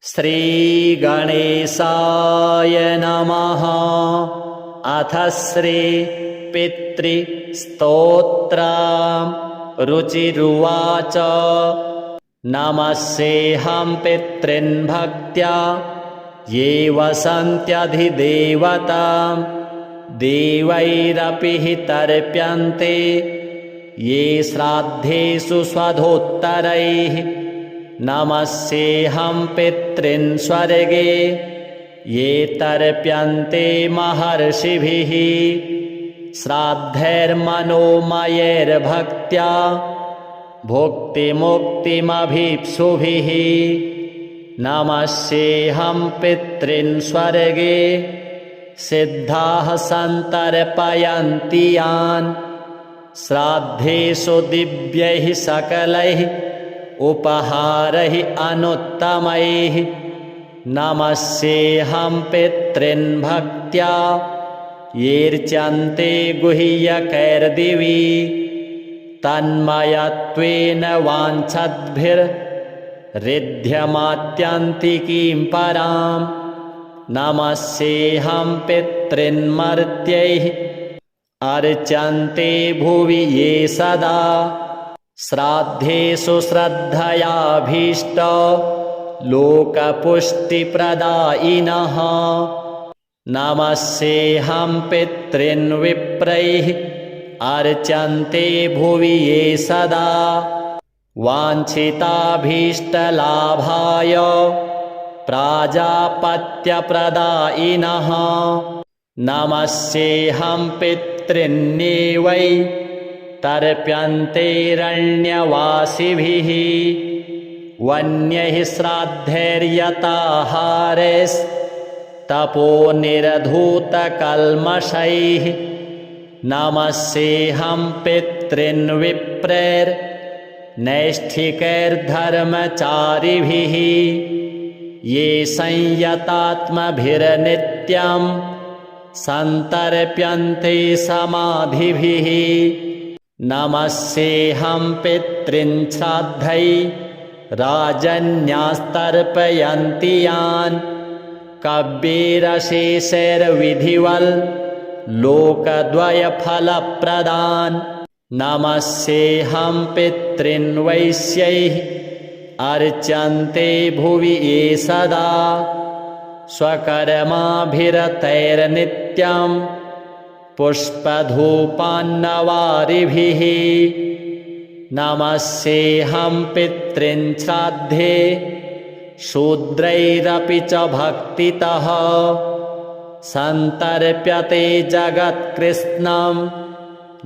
श्रीगणेशाय नमः। अथ श्री पितृस्तोत्रम्। रुचिरुवाच। नमस्येऽहं पितॄन् भक्त्या ये वसन्त्यधिदेवतां। देवैरपि हि तर्प्यन्ते ये श्राद्धेषु स्वधोत्तरैः। नमस्येऽहं पितॄन् स्वर्गे ये तर्प्यन्ते महर्षिभिः। श्राद्धैर्मनोमयैर्भक्त्या भुक्तिमुक्तिमभीप्सुभिः। नमस्येऽहं पितॄन् स्वर्गे सिद्धाः सन्तर्पयन्ति यान्। श्राद्धेषु दिव्यैः सकलैः उपहारैः अनुत्तमैः। नमस्येऽहं पितॄन् भक्त्या येऽर्च्यन्ते गुह्यकैर्दिवि। तन्मयत्वेन वाञ्छद्भिर्ऋध्यमात्यन्तिकीं परां। नमस्येऽहं पितॄन् मर्त्यैः अर्च्यन्ते भुवि ये सदा। श्राद्धेषु श्रद्धयाभीष्ट लोकपुष्टिप्रदायिनः। नमस्येऽहं पितॄन् विप्रैः अर्च्यन्ते भुवि ये सदा। वाञ्छिताभीष्टलाभाय प्राजापत्यप्रदायिनः। नमस्येऽहं पितॄन्नेवै तर्प्यन्तेरण्यवासिभिः। वन्यैः श्राद्धैर्यताहारैस्तपोनिरधूतकल्मषैः। नमस्येऽहं पितॄन् विप्रैर्नैष्ठिकैर्धर्मचारिभिः। ये संयतात्मभिर्नित्यं सन्तर्प्यन्ते समाधिभिः। नमस्येऽहं पितॄन् श्राद्धैर्राजन्यास्तर्पयन्ति यान्। कव्यैरशेषैर्विधिवल् लोकद्वयफलप्रदान्। नमस्येऽहं पितॄन् वैश्यैः अर्च्यन्ते भुवि ये सदा। स्वकर्माभिरतैर्नित्यं पुष्पधूपान्नवारिभिः। नमस्येऽहं पितॄन् श्राद्धे शूद्रैरपि च भक्तितः। सन्तर्प्यते जगत्कृत्स्नं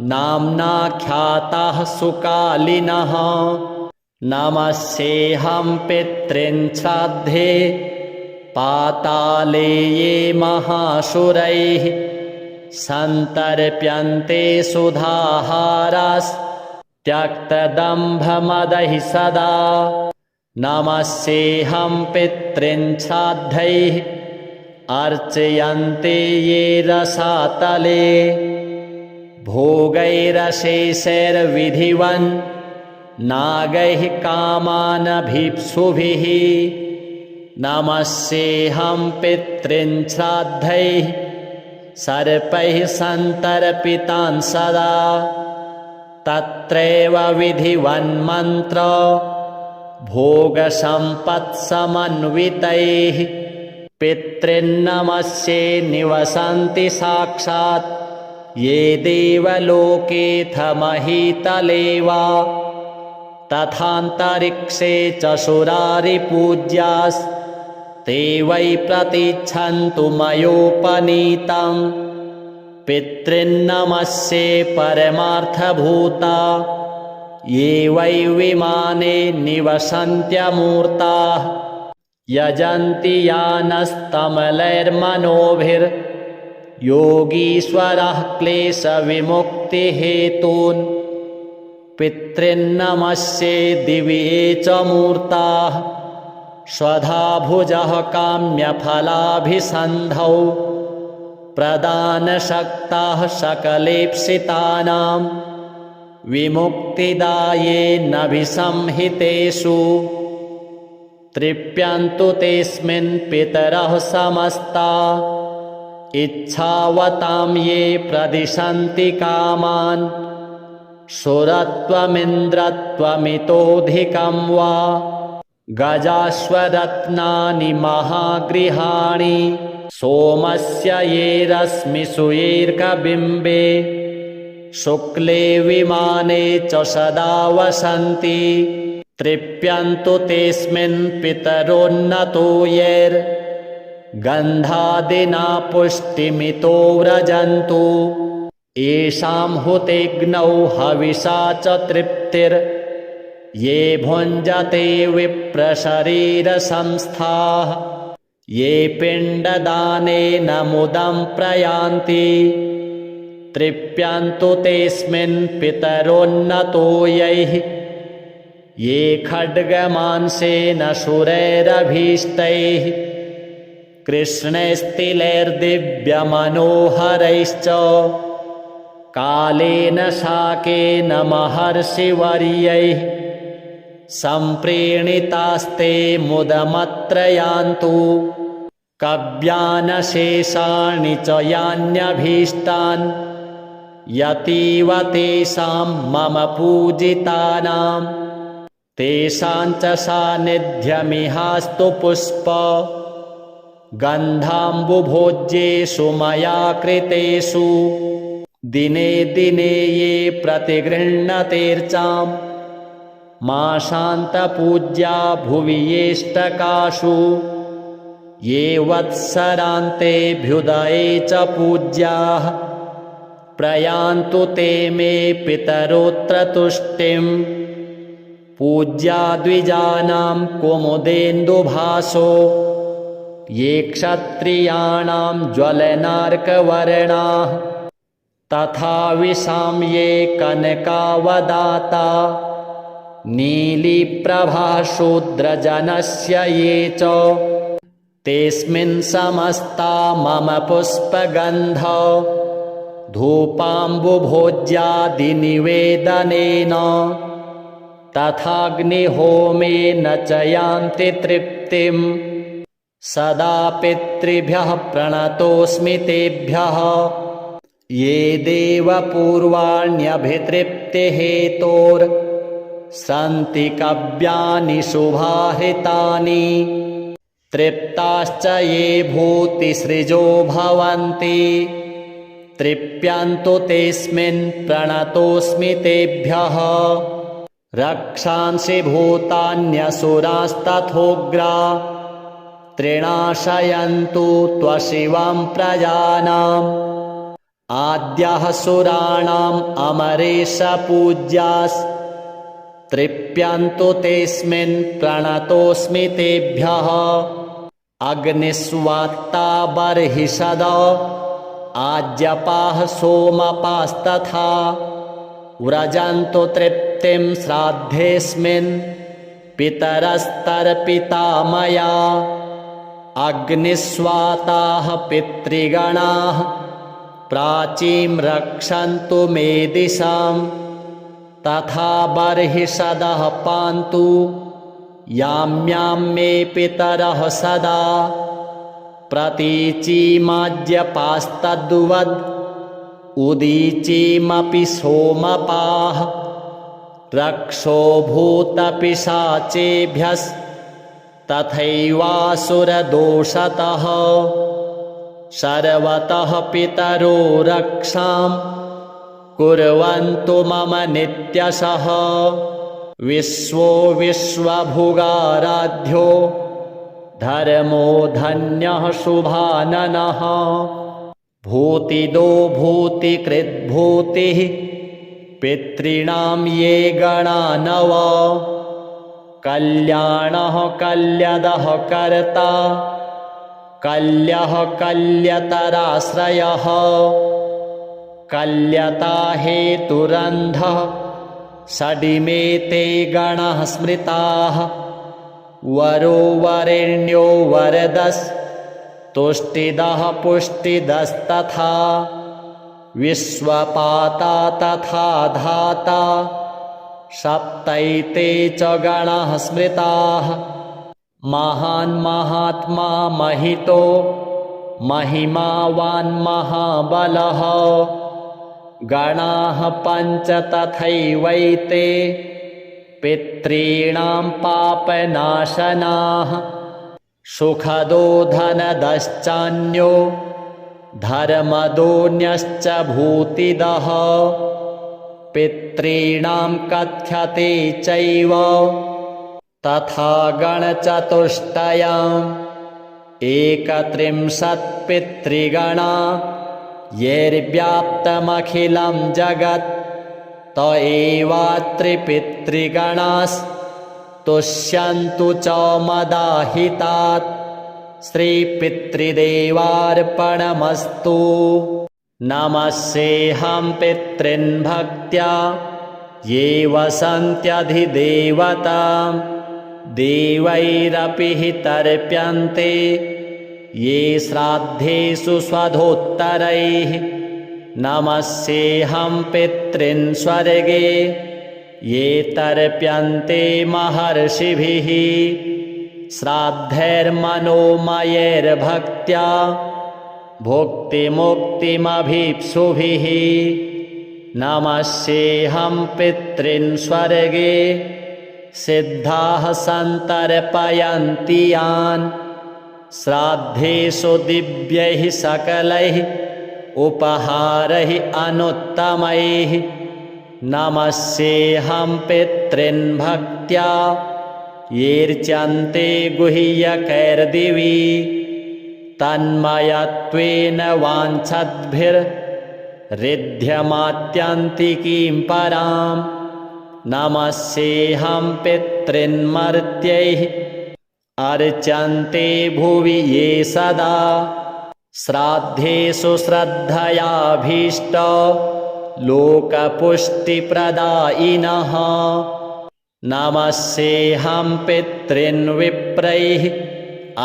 नाम्नाख्याताः सुकालिनः। नमस्येऽहं पितॄन् श्राद्धे पाताले ये महासुरैः। सन्तर्प्यन्ते सुधाहारास्त्यक्तदम्भमदैः सदा। नमस्येऽहं पितॄन् श्राद्धैः अर्चयन्ते ये रसातले। भोगैरशेषैर्विधिवन् नागैः कामानभीप्सुभिः। नमस्येऽहं पितॄन् श्राद्धैः सर्पैः सन्तर्पितान् सदा। तत्रैव विधिवन्मन्त्र भोगसम्पत्समन्वितैः। पितॄन्नमस्ये निवसन्ति साक्षात् ये देवलोकेऽथ महीतले वा। तथान्तरिक्षे च सुरारिपूज्यास्ते वै प्रतीच्छन्तु मयोपनीतं। पितॄन्नमस्ये परमार्थभूता ये वै विमाने निवसन्त्यमूर्ताः। यजन्ति यानस्तमलैर्मनोभिर्योगीश्वरः क्लेशविमुक्तिहेतून्। पितॄन्नमस्ये दिवि ये च मूर्ताः स्वधा भुजः काम्यफलाभिसन्धौ। प्रदानशक्ताः सकलेप्सितानां विमुक्तिदाये नभिसंहितेषु। तृप्यन्तु तेऽस्मिन् पितरः समस्ता इच्छावतां ये प्रदिशन्ति कामान् शूरत्वमिन्द्रत्वमितोऽधिकं वा गजाश्वरत्नानि महागृहाणि सोमस्य ये रश्मिषु येऽर्कबिम्बे शुक्ले विमाने च सदा वसन्ति तृप्यन्तु तेऽस्मिन् पितरोन्नतो यैर्गन्धादिना पुष्टिमितो व्रजन्तु येषां हुतेऽग्नौ हविषा च तृप्तिर् ये भुञ्जते विप्रशरीरसंस्थाः ये पिण्डदानेन मुदं प्रयान्ति तृप्यन्तु तेऽस्मिन् पितरोन्नतो यैः ये खड्गमांसेन शूरैरभीष्टैः कृष्णैस्तिलैर्दिव्यमनोहरैश्च कालेन शाकेन महर्षिवर्यैः सम्प्रीणितास्ते मुदमत्र यान्तु कव्यानशेषाणि च यान्यभीष्टान् यतीव तेषां मम पूजितानां तेषां च सान्निध्यमिहास्तु पुष्प गन्धाम्बुभोज्येषु मया कृतेषु दिने दिने ये प्रतिगृह्णतेऽर्चां माशान्तपूज्या भुवि येष्टकाशु ये वत्सरान्तेऽभ्युदये च पूज्याः प्रयान्तु ते मे पितरोऽत्र तुष्टिं पूज्या द्विजानां कुमुदेन्दुभासो ये क्षत्रियाणां ज्वलनार्कवर्णाः तथा विशां ये कनकावदाता नीलिप्रभाशूद्रजनस्य ये च तेऽस्मिन् समस्ता मम पुष्पगन्ध धूपाम्बुभोज्यादिनिवेदनेन तथाग्निहोमेन च यान्ति तृप्तिं सदा पितृभ्यः प्रणतोऽस्मि तेभ्यः ये देवपूर्वाण्यभितृप्तिहेतोर्सन्ति कव्यानि शुभाहृतानि तृप्ताश्च ये भूतिसृजो भवन्ति तृप्यन्तु तेऽस्मिन् प्रणतोऽस्मि तेभ्यः रक्षांसि भूतान्यसुरास्तथोग्रा त्रिणाशयन्तु त्वशिवां प्रजानाम् आद्यः सुराणाम् अमरेश पूज्यास्तृप्यन्तु तेऽस्मिन् प्रणतोऽस्मि तेभ्यः अग्निस्वात्ता बर्हिषद आज्यपाः सोमपास्तथा व्रजन्तु तृप्तिं श्राद्धेऽस्मिन् पितरस्तर्पिता मया अग्निस्वाताः पितृगणाः प्राचीं रक्षन्तु मे दिशां तथा बर्हिषदः पान्तु याम्यां मे पितरः सदा प्रतीचीमाज्यपास्तद्वद् उदीचीमपि सोमपाः रक्षो भूतपिशाचेभ्यस्तथैवासुरदोषतः सर्वतः पितरो रक्षां कुर्वन्तु मम नित्यशः विश्वो विश्वभुगाराध्यो धर्मो धन्यः शुभाननः भूतिदो भूतिकृद्भूतिः पितॄणां ये गणा नव कल्याणः कल्यदः कर्ता कल्यः कल्यतराश्रयः कल्यता हेतुरन्धः षडिमे ते गणाः स्मृताः वरो वरेण्यो वरदस्तुष्टिदः पुष्टिदस्तथा विश्वपाता तथा धाता सप्तैते च गणाः स्मृताः महान् महात्मा महितो महिमावान् महाबलः गणाः पञ्च तथैवैते पितॄणां पापनाशनाः सुखदो धनदश्चान्यो धर्मदोऽन्यश्च भूतिदः पितॄणां कथ्यते चैव तथा गणचतुष्टयम् 31 पितृगणा येर्व्याप्तमखिलं जगत् त एवात्रिपितृगणास्तुष्यन्तु च मदाहितात् श्रीपितृदेवार्पणमस्तु। नमस्येऽहं पितॄन् भक्त्या ये वसन्त्यधिदेवतां देवैरपि हि तर्प्यन्ते ये श्राद्धेषु स्वधोत्तरैः। नमस्येऽहं पितॄन् स्वर्गे ये तर्प्यन्ते महर्षिभिः श्राद्धैर्मनोमयैर्भक्त्या भुक्तिमुक्तिमभीप्सुभिः। नमस्येऽहं पितॄन् स्वर्गे सिद्धाः सन्तर्पयन्ति यान् श्राद्धेषु दिव्यैः सकलैः उपहारैः अनुत्तमैः। नमस्येऽहं पितॄन् भक्त्या येऽर्च्यन्ते गुह्यकैर्दिवि तन्मयत्वेन वाञ्छद्भिर्रिध्यमात्यन्तिकीं पराम्। नमस्येऽहं पितॄन् मर्त्यैः अर्चन्ते भुवि ये सदा श्राद्धेषु श्रद्धयाभीष्ट लोकपुष्टिप्रदायिनः। नमस्येऽहं पितॄन् विप्रैः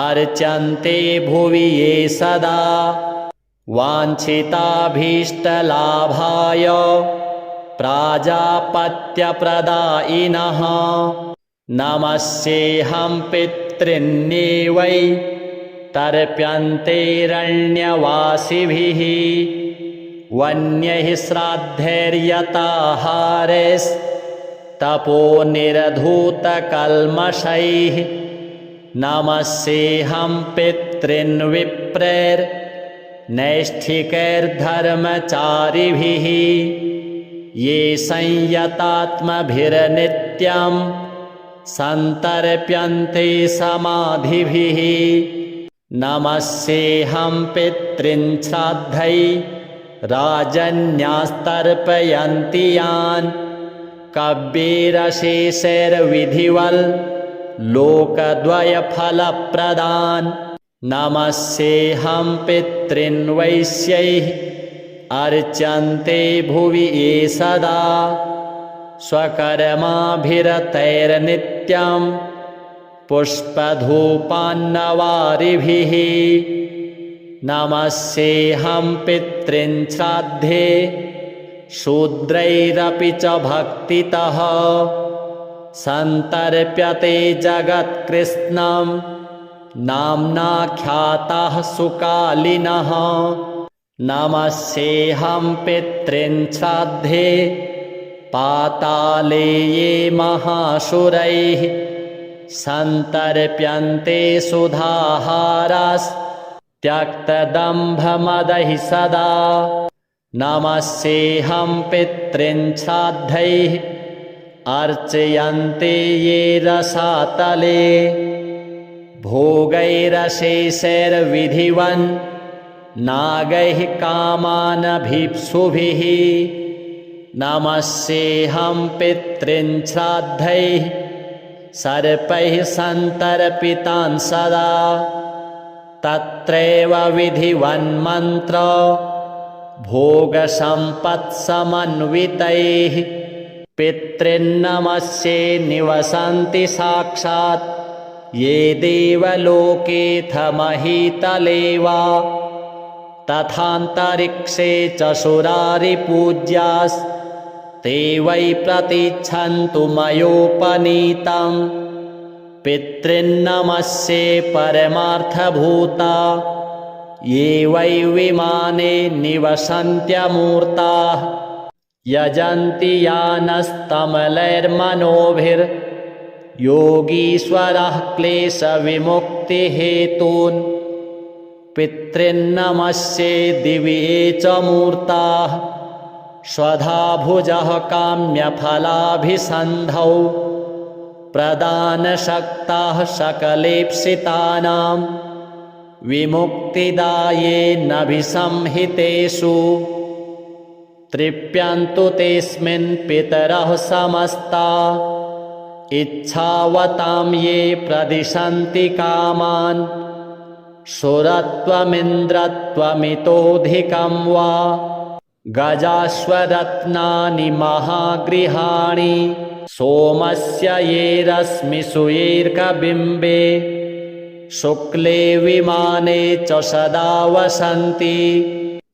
अर्चन्ते भुवि ये सदा वाञ्छिताभीष्टलाभाय प्राजापत्यप्रदायिनः। नमस्येऽहं पितॄन्नेवै तर्प्यन्तेरण्यवासिभिः वन्यैः श्राद्धैर्यताहारैस्तपोनिरधूतकल्मषैः। नमस्येऽहं पितॄन् विप्रैर्नैष्ठिकैर्धर्मचारिभिः ये संयतात्मभिर्नित्यं सन्तर्प्यन्ते समाधिभिः। नमस्येऽहं पितॄन् श्राद्धैर्राजन्यास्तर्पयन्ति यान् कव्यैरशेषैर्विधिवल् लोकद्वयफलप्रदान्। नमस्येऽहं पितॄन् वैश्यैः अर्चन्ते भुवि ये सदा स्वकर्माभिरतैर्नित्यं पुष्पधूपान्नवारिभिः। नमस्येऽहं पितॄन् श्राद्धे शूद्रैरपि च भक्तितः सन्तर्प्यते जगत्कृत्स्नं नाम्नाख्याताः सुकालिनः। नमस्येऽहं पितॄन् श्राद्धे पाताले ये महासुरैः सन्तर्प्यन्ते सुधाहारास्त्यक्तदम्भमदैः सदा। नमस्येऽहं पितॄन् श्राद्धैः अर्चयन्ते ये रसातले भोगैरशेषैर्विधिवन् नागैः कामानभीप्सुभिः। नमस्येऽहं पितॄन् श्राद्धैः सर्पैः सन्तर्पितान् सदा तत्रैव विधिवन्मन्त्र भोगसम्पत्समन्वितैः। पितॄन्नमस्ये निवसन्ति साक्षात् ये देवलोकेऽथ महीतले वा तथान्तरिक्षे च सुरारिपूज्यास्ते वै प्रतीच्छन्तु मयोपनीतं पितॄन्नमस्ये परमार्थभूता ये वै विमाने निवसन्त्यमूर्ताः यजन्ति यानस्तमलैर्मनोभिर्योगीश्वरः क्लेशविमुक्तिहेतून् पितॄन्नमस्ये दिवि ये च मूर्ताः स्वधा भुजः काम्यफलाभिसन्धौ प्रदानशक्ताः सकलेप्सितानां विमुक्तिदायेनभिसंहितेषु तृप्यन्तु तेऽस्मिन् पितरः समस्ता इच्छावतां ये प्रदिशन्ति कामान् सुरत्वमिन्द्रत्वमितोऽधिकं वा गजाश्वरत्नानि महागृहाणि सोमस्य ये रश्मिषु येऽर्कबिम्बे शुक्ले विमाने च सदा वसन्ति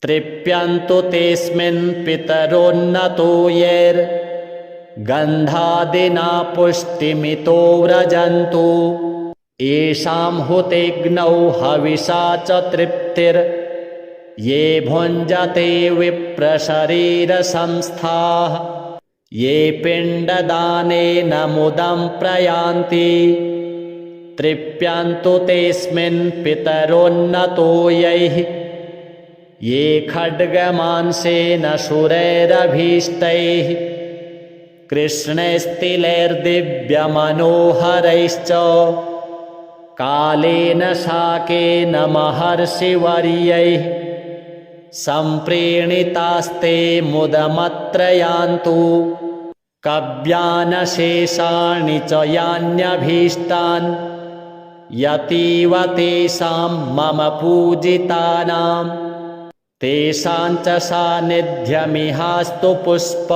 तृप्यन्तु तेऽस्मिन् पितरोन्नतो यैर्गन्धादिना पुष्टिमितो व्रजन्तु येषां हुतेऽग्नौ हविषा च तृप्तिर्ये भुञ्जते विप्रशरीरसंस्थाः ये पिण्डदानेन मुदं प्रयान्ति तृप्यन्तु तेऽस्मिन् पितरोन्नतो यैः ये खड्गमांसेन शूरैरभीष्टैः कृष्णैस्तिलैर्दिव्यमनोहरैश्च कालेन शाकेन महर्षिवर्यैः सम्प्रीणितास्ते मुदमत्र यान्तु कव्यानशेषाणि च यान्यभीष्टान् यतीव तेषां मम पूजितानां तेषां च सान्निध्यमिहास्तु पुष्प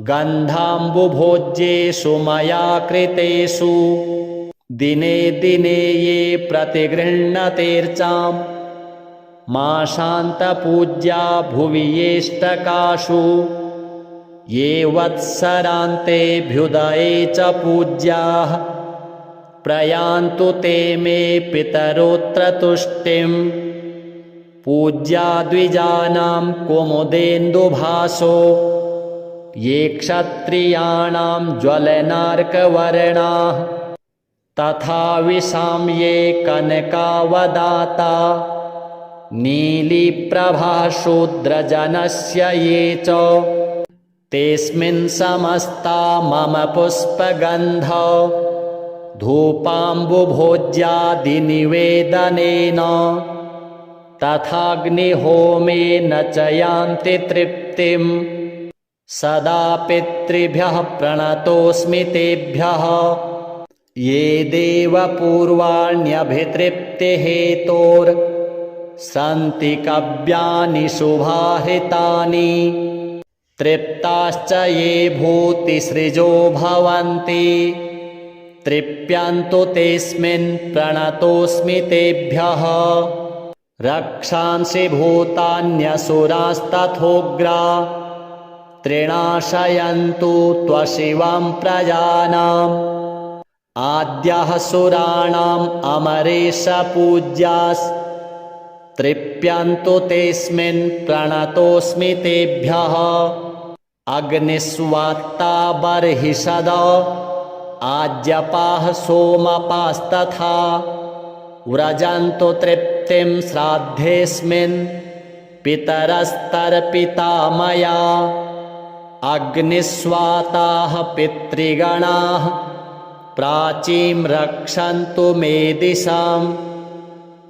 गन्धाम्बुभोज्येषु मया कृतेषु दिने दिने ये प्रतिगृह्णतेऽर्चां माशान्तपूज्या भुवि येष्टकाशु ये वत्सरान्तेऽभ्युदये च पूज्याः प्रयान्तु ते मे पितरोऽत्र तुष्टिं पूज्या द्विजानां कुमुदेन्दुभासो ये क्षत्रियाणां ज्वलनार्कवर्णाः तथा विशां ये कनकावदाता नीलिप्रभाशूद्रजनस्य ये च तेऽस्मिन् समस्ता मम पुष्पगन्ध धूपाम्बुभोज्यादिनिवेदनेन तथाग्निहोमेन च यान्ति तृप्तिं सदा पितृभ्यः प्रणतोऽस्मि तेभ्यः ये देवपूर्वाण्यभितृप्तिहेतोर्सन्ति कव्यानि शुभाहितानि तृप्ताश्च ये भूतिसृजो भवन्ति तृप्यन्तु तेऽस्मिन् प्रणतोऽस्मि तेभ्यः रक्षांसि भूतान्यसुरास्तथोग्रा त्रिणाशयन्तु त्वशिवं प्रजानाम् आद्यः सुराणाम् अमरेश पूज्यास्तृप्यन्तु तेऽस्मिन् प्रणतोऽस्मि तेभ्यः अग्निस्वात्ता बर्हिषद आज्यपाः सोमपास्तथा व्रजन्तु तृप्तिं श्राद्धेऽस्मिन् पितरस्तर्पिता मया अग्निस्वाताः पितृगणाः प्राचीं रक्षन्तु मे दिशां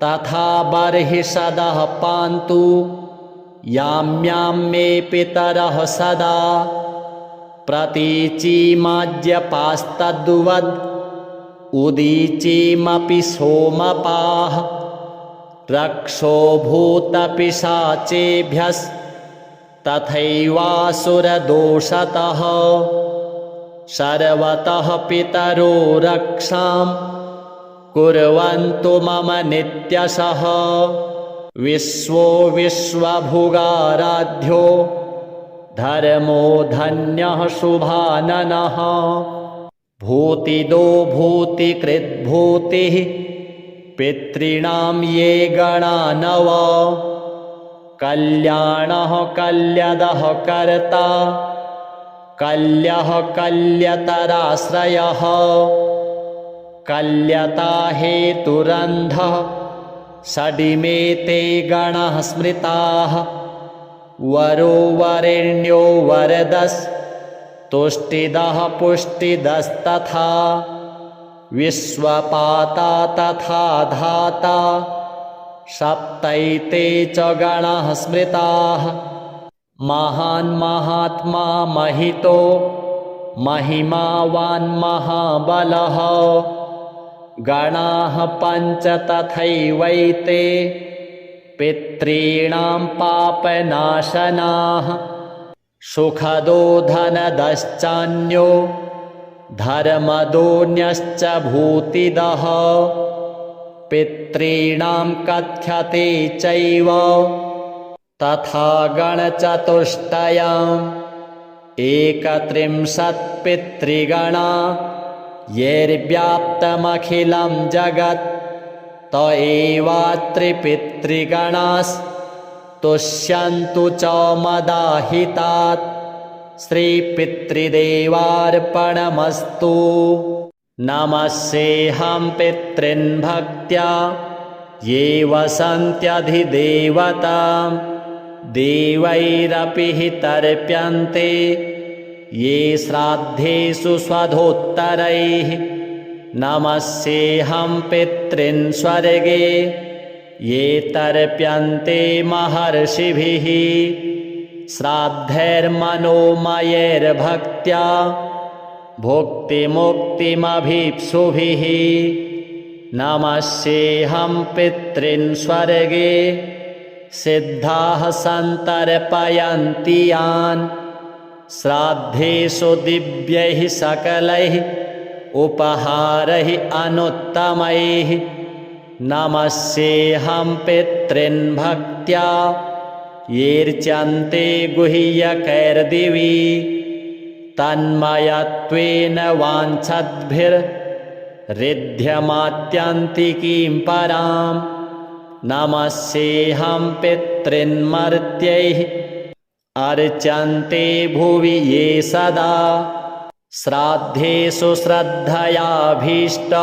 तथा बर्हिषदः पान्तु याम्यां मे पितरः सदा प्रतीचीमाज्यपास्तद्वद् उदीचीमपि सोमपाः रक्षो भूतपिशाचेभ्यस्तथैवासुरदोषतः सर्वतः पितरो रक्षां कुर्वन्तु मम नित्यशः विश्वो विश्वभुगाराध्यो धर्मो धन्यः शुभाननः भूतिदो भूतिकृद्भूतिः पितॄणां ये गणा नव कल्याणः कल्यदः कर्ता कल्यः कल्यतराश्रयः कल्यता हेतुरन्धः षडिमे ते गणाः स्मृताः वरो वरेण्यो वरदस्तुष्टिदः पुष्टिदस्तथा विश्वपाता तथा धाता सप्तैते च गणाः स्मृताः महान् महात्मा महितो महिमावान् महाबलः गणाः पञ्च तथैवैते पितॄणां पापनाशनाः सुखदो धनदश्चान्यो धर्मदोऽन्यश्च भूतिदः पितॄणां कथ्यते चैव तथा गणचतुष्टयम् 31 पितृगणा यैर्व्याप्तमखिलं जगत् त एवात्रिपितृगणास्तुष्यन्तु च मदाहितात् श्रीपितृदेवार्पणमस्तु नमस्येऽहं पितॄन् भक्त्या ये वसन्त्यधिदेवतां देवैरपि हि तर्प्यन्ते ये श्राद्धेषु स्वधोत्तरैः नमस्येऽहं पितॄन् स्वर्गे ये तर्प्यन्ते महर्षिभिः श्राद्धैर्मनोमयैर्भक्त्या भुक्तिमुक्तिमभीप्सुभिः नमस्येऽहं पितॄन् स्वर्गे सिद्धाः सन्तर्पयन्ति यान् श्राद्धेषु दिव्यैः सकलैः उपहारैः अनुत्तमैः नमस्येऽहं पितॄन् भक्त्या येऽर्च्यन्ते गुह्यकैर्दिवि तन्मयत्वेन वाञ्छद्भिर्रिध्यमात्यन्तिकीं पराम् नमस्येऽहं पितॄन् मर्त्यैः अर्चन्ते भुवि ये सदा श्राद्धेषु श्रद्धयाभीष्ट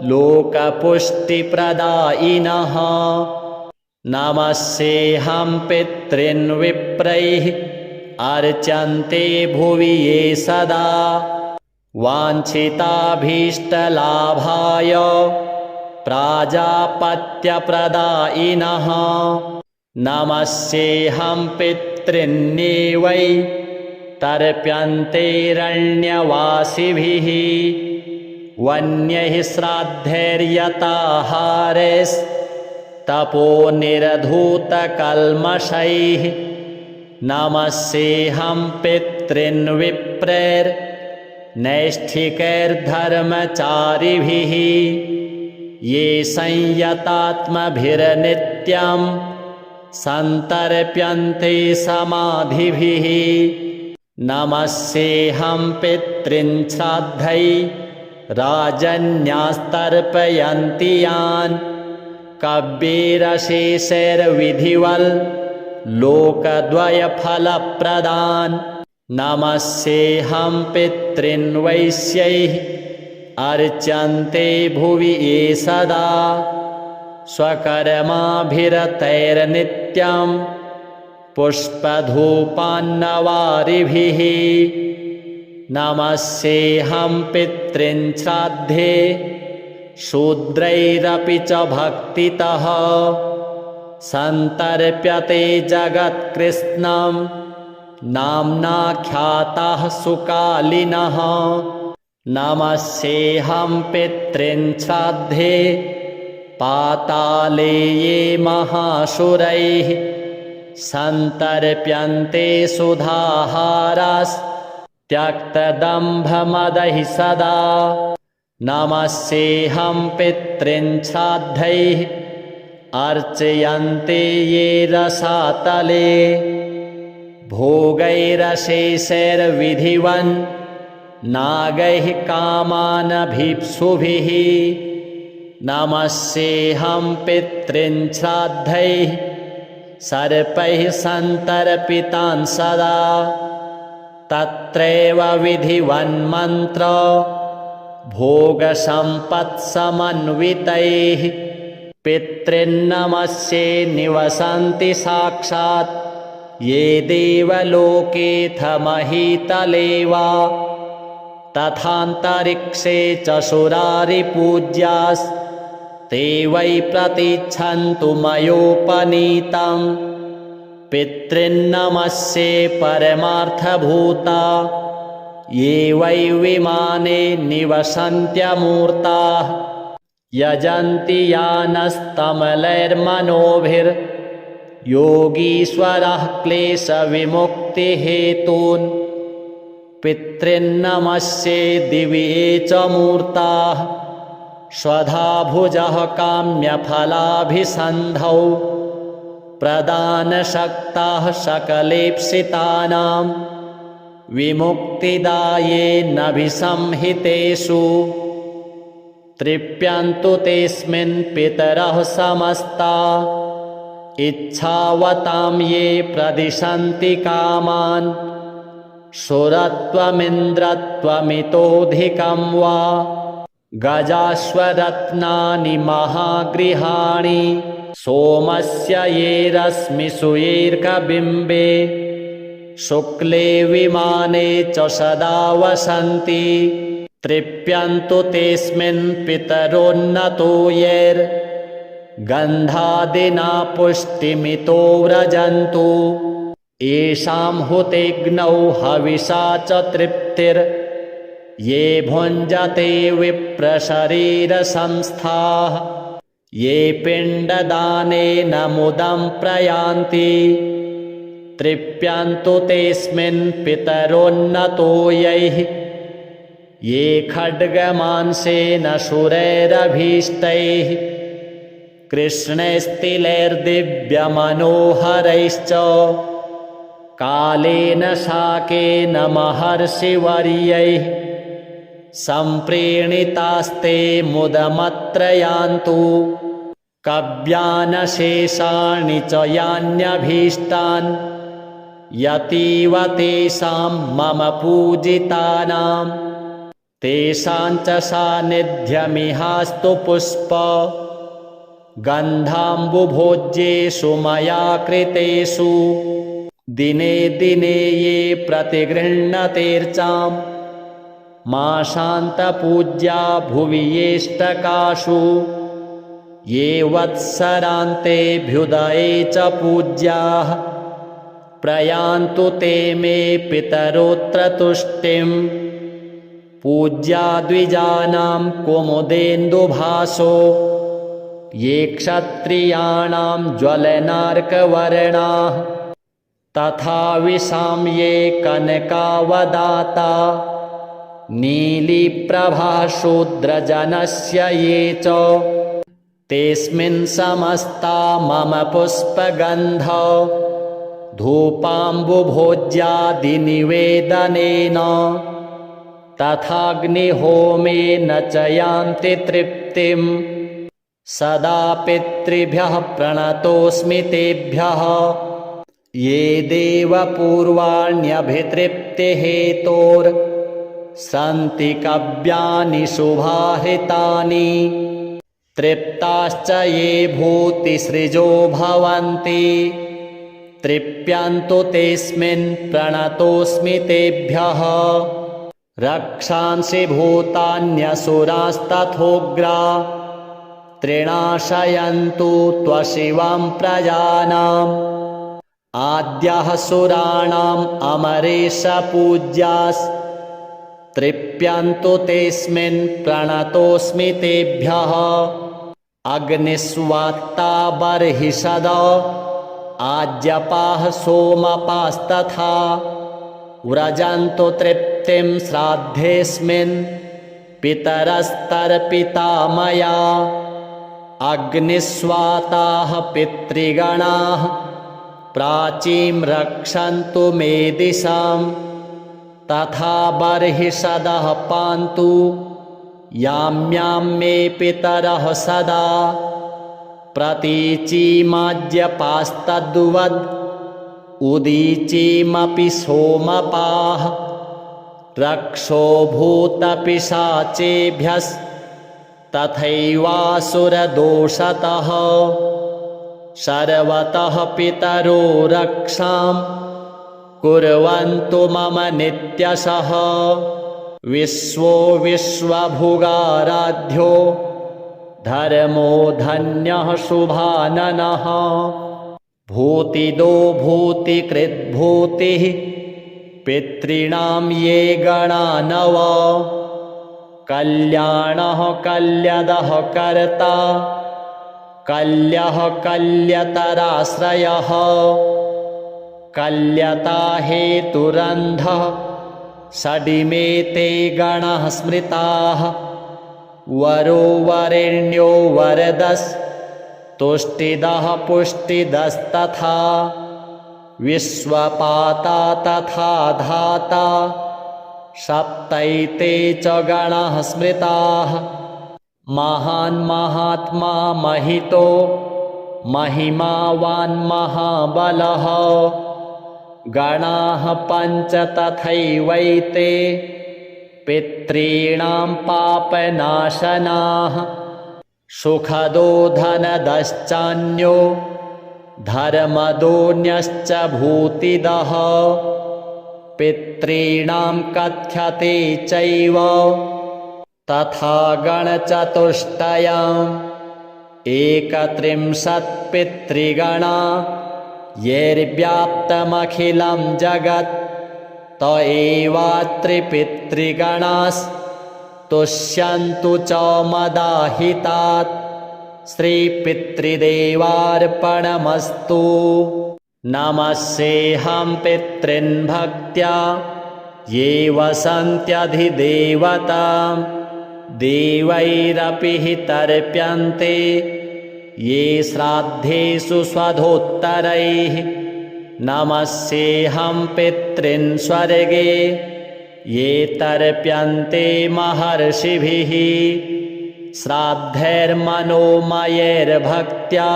लोकपुष्टिप्रदायिनः नमस्येऽहं पितॄन् विप्रैः अर्चन्ते भुवि ये सदा वाञ्छिताभीष्टलाभाय प्राजापत्यप्रदायिनः नमस्येऽहं पितॄन्नेवै तर्प्यन्तेरण्यवासिभिः वन्यैः श्राद्धैर्यताहारैस्तपोनिरधूतकल्मषैः नमस्येऽहं पितॄन् विप्रैर्नैष्ठिकैर्धर्मचारिभिः ये संयतात्मभिर्नित्यं सन्तर्प्यन्ते समाधिभिः नमस्येऽहं पितॄन् श्राद्धैराजन्यास्तर्पयन्ति यान् कव्यैरशेषैर्विधिवल् लोकद्वयफलप्रदान् नमस्येऽहं पितॄन् वैश्यैः अर्चन्ते भुवि ये सदा स्वकर्माभिरतैर्नित्यं पुष्पधूपान्नवारिभिः नमस्येऽहं पितॄन् श्राद्धे शूद्रैरपि च भक्तितः सन्तर्प्यते जगत्कृत्स्नं नाम्नाख्याताः सुकालिनः नमस्येऽहं पितॄन् श्राद्धे पाताले ये महासुरैः सन्तर्प्यन्ते सुधाहारास्त्यक्तदम्भमदैः सदा नमस्येऽहं पितॄन् श्राद्धैः अर्चयन्ते ये रसातले भोगैरशेषैर्विधिवन् नागैः कामानभीप्सुभिः नमस्येऽहं पितॄन् श्राद्धैः सर्पैः सन्तर्पितान् सदा तत्रैव विधिवन्मन्त्र भोगसम्पत्समन्वितैः पितॄन्नमस्ये निवसन्ति साक्षात् ये देवलोकेऽथ महीतले वा तथान्तरिक्षे च सुरारिपूज्यास्ते वै प्रतीच्छन्तु मयोपनीतं पितॄन्नमस्ये परमार्थभूता ये वै विमाने निवसन्त्यमूर्ताः यजन्ति यानस्तमलैर्मनोभिर्योगीश्वरः क्लेशविमुक्तिहेतून् पितॄन्नमस्ये दिवि ये च मूर्ताः स्वधा भुजः काम्यफलाभिसन्धौ प्रदानशक्ताः सकलेप्सितानां विमुक्तिदायेनभिसंहितेषु तृप्यन्तु तेऽस्मिन् पितरः समस्ता इच्छावतां ये प्रदिशन्ति कामान् सुरत्वमिन्द्रत्वमितोऽधिकं वा गजाश्वरत्नानि महागृहाणि सोमस्य ये रश्मिषु येऽर्कबिम्बे शुक्ले विमाने च सदा वसन्ति तृप्यन्तु तेऽस्मिन् पितरोन्नतो यैर्गन्धादिना पुष्टिमितो व्रजन्तु येषां हुतेऽग्नौ हविषा च तृप्तिर् ये भुञ्जते विप्रशरीरसंस्थाः ये पिण्डदानेन मुदं प्रयान्ति तृप्यन्तु तेऽस्मिन् पितरोन्नतो यैः ये खड्गमांसेन शूरैरभीष्टैः कृष्णैस्तिलैर्दिव्यमनोहरैश्च कालेन शाकेन महर्षिवर्यैः सम्प्रीणितास्ते मुदमत्र यान्तु कव्यानशेषाणि च यान्यभीष्टान् यतीव तेषां मम पूजितानां तेषां च सान्निध्यमिहास्तु पुष्प गन्धाम्बुभोज्येषु मया कृतेषु दिने दिने ये प्रतिगृह्णतेऽर्चां माशान्तपूज्या भुवि येष्टकाशु ये वत्सरान्तेऽभ्युदये च पूज्याः प्रयान्तु ते मे पितरोऽत्र तुष्टिं पूज्या द्विजानां कुमुदेन्दुभासो ये क्षत्रियाणां ज्वलनार्कवर्णाः तथा विशां ये कनकावदाता नीलीप्रभाशूद्रजनस्य ये च तेऽस्मिन् समस्ता मम पुष्पगन्ध धूपाम्बुभोज्यादिनिवेदनेन तथाग्निहोमेन च यान्ति तृप्तिं सदा पितृभ्यः प्रणतोऽस्मि तेभ्यः ये देवपूर्वाण्यभितृप्तिहेतोर्सन्ति कव्यानि शुभाहितानि तृप्ताश्च ये भूतिसृजो भवन्ति तृप्यन्तु तेऽस्मिन् प्रणतोऽस्मि तेभ्यः रक्षांसि भूतान्यसुरास्तथोग्रा त्रिणाशयन्तु त्वशिवं प्रजानाम् आद्यः सुराणाम् अमरेश पूज्यास्तृप्यन्तु तेऽस्मिन् प्रणतोऽस्मि तेभ्यः अग्निस्वात्ता बर्हिषद आज्यपाः सोमपास्तथा व्रजन्तु तृप्तिं श्राद्धेऽस्मिन् पितरस्तर्पिता मया अग्निस्वाताः पितृगणाः प्राचीं रक्षन्तु मे दिशां तथा बर्हिषदः पान्तु याम्यां मे पितरः सदा प्रतीचीमाज्यपास्तद्वद् उदीचीमपि सोमपाः रक्षो भूतपिशाचेभ्यस्तथैवासुरदोषतः सर्वतः पितरो रक्षां कुर्वन्तु मम नित्यशः विश्वो विश्वभुगाराध्यो धर्मो धन्यः शुभाननः भूतिदो भूतिकृद्भूतिः पितॄणां ये गणा नव कल्याणः कल्यदः कर्ता कल्यः कल्यतराश्रयः कल्यता हेतुरन्धः षडिमे ते गणाः स्मृताः वरो वरेण्यो वरदस्तुष्टिदः पुष्टिदस्तथा विश्वपाता तथा धाता सप्तैते च गणाः स्मृताः महान् महात्मा महितो महिमावान् महाबलः गणाः पञ्च तथैवैते पितॄणां पापनाशनाः सुखदो धनदश्चान्यो धर्मदोऽन्यश्च भूतिदः पितॄणां कथ्यते चैव तथा गणचतुष्टयम् 31 पितृगणा यैर्व्याप्तमखिलं जगत् त एवात्रिपितृगणास्तुष्यन्तु च मदाहितात् श्रीपितृदेवार्पणमस्तु नमस्येऽहं पितॄन् भक्त्या ये वसन्त्यधिदेवतां देवैरपि हि तर्प्यन्ते ये श्राद्धेषु स्वधोत्तरैः नमस्येऽहं पितॄन् स्वर्गे ये तर्प्यन्ते महर्षिभिः श्राद्धैर्मनोमयैर्भक्त्या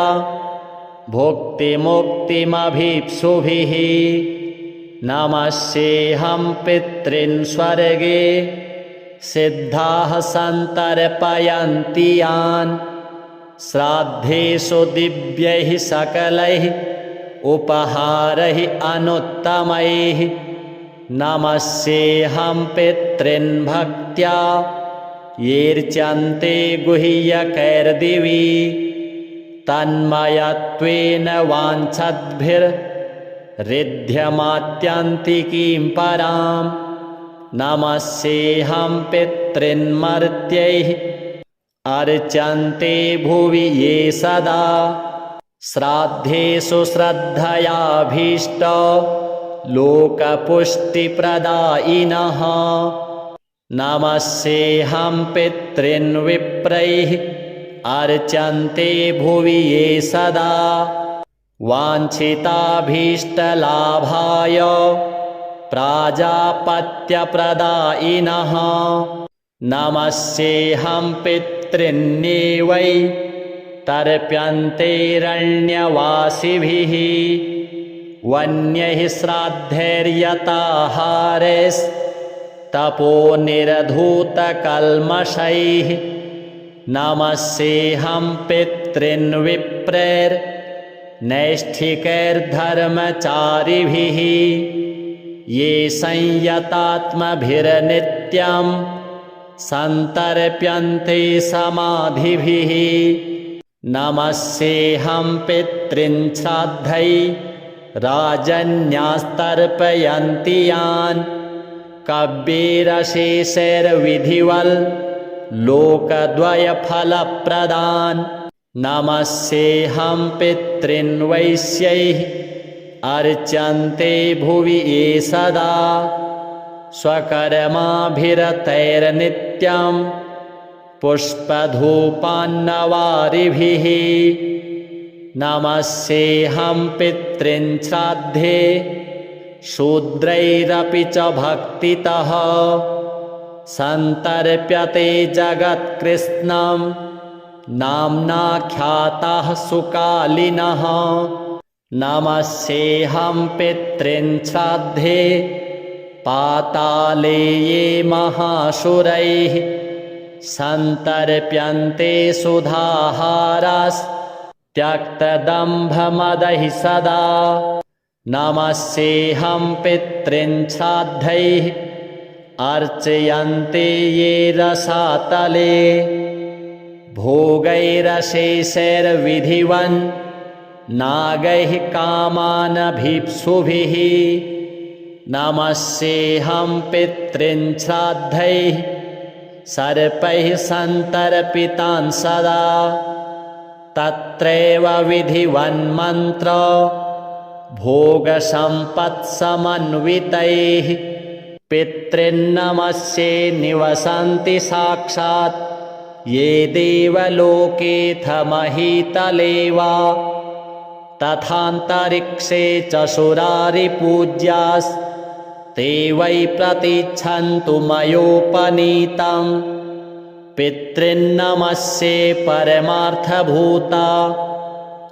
भुक्तिमुक्तिमभीप्सुभिः नमस्येऽहं पितॄन् स्वर्गे सिद्धाः सन्तर्पयन्ति यान् श्राद्धेषु दिव्यैः सकलैः उपहारैः अनुत्तमैः नमस्येऽहं पितॄन् भक्त्या येऽर्च्यन्ते गुह्यकैर्दिवि तन्मयत्वेन वाञ्छद्भिर्रिध्यमात्यन्तिकीं परां नमस्येऽहं पितॄन् मर्त्यैः अर्चन्ते भुवि ये सदा श्राद्धेषु श्रद्धयाभीष्ट लोकपुष्टिप्रदायिनः नमस्येऽहं पितॄन् विप्रैः अर्चन्ते भुवि ये सदा वाञ्छिताभीष्टलाभाय प्राजापत्यप्रदायिनः नमस्येऽहं पितॄन्नेवै तर्प्यन्तेरण्यवासिभिः वन्यैः श्राद्धैर्यताहारैस्तपोनिरधूतकल्मषैः नमस्येऽहं पितॄन् विप्रैर्नैष्ठिकैर्धर्मचारिभिः ये संयतात्मभिर्नित्यं सन्तर्प्यन्ते समाधिभिः नमस्येऽहं पितॄन् श्राद्धैराजन्यास्तर्पयन्ति यान् कव्यैरशेषैर्विधिवल् लोकद्वयफलप्रदान् नमस्येऽहं पितॄन् वैश्यैः अर्चन्ते भुवि ये सदा स्वकर्माभिरतैर्नित्यं पुष्पधूपान्नवारिभिः नमस्येऽहं पितॄन् श्राद्धे शूद्रैरपि च भक्तितः सन्तर्प्यते जगत्कृत्स्नं नाम्नाख्याताः सुकालिनः। नमस्येऽहं पितॄन् श्राद्धे पाताले ये महाशुरैः सन्तर्प्यन्ते सुधाहारास्त्यक्तदम्भमदैः सदा। नमस्येऽहं पितॄन् श्राद्धैः अर्चयन्ते ये रसातले भोगैरशेषैर्विधिवन् नागैः कामानभीप्सुभिः। नमस्येऽहं पितॄन् श्राद्धैः सर्पैः सन्तर्पितान् सदा तत्रैव विधिवन्मन्त्र भोगसम्पत्समन्वितैः। पितॄन्नमस्ये निवसन्ति साक्षात् ये देवलोकेऽथ महीतले वा तथान्तरिक्षे च सुरारिपूज्यास्ते वै प्रतीच्छन्तु मयोपनीतं। पितॄन्नमस्ये परमार्थभूता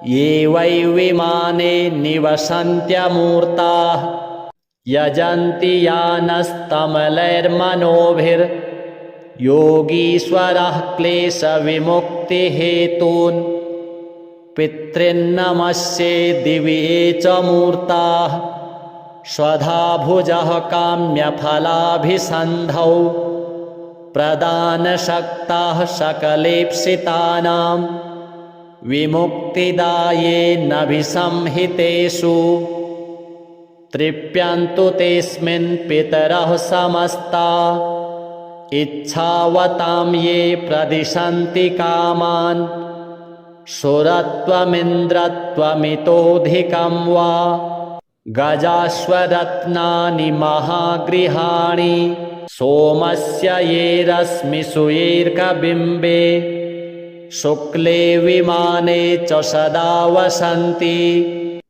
ये वै विमाने निवसन्त्यमूर्ताः यजन्ति यानस्तमलैर्मनोभिर्योगीश्वरः क्लेशविमुक्तिहेतून्। पितॄन्नमस्ये दिवि ये च मूर्ताः स्वधा भुजः काम्यफलाभिसन्धौ प्रदानशक्ताः सकलेप्सितानां विमुक्तिदाये नभिसंहितेषु। तृप्यन्तु तेऽस्मिन् पितरः समस्ता इच्छावतां ये प्रदिशन्ति कामान्। सुरत्वमिन्द्रत्वमितोऽधिकं वा गजाश्वरत्नानि महागृहाणि सोमस्य ये रश्मिषु येऽर्कबिम्बे शुक्ले विमाने च सदा वसन्ति।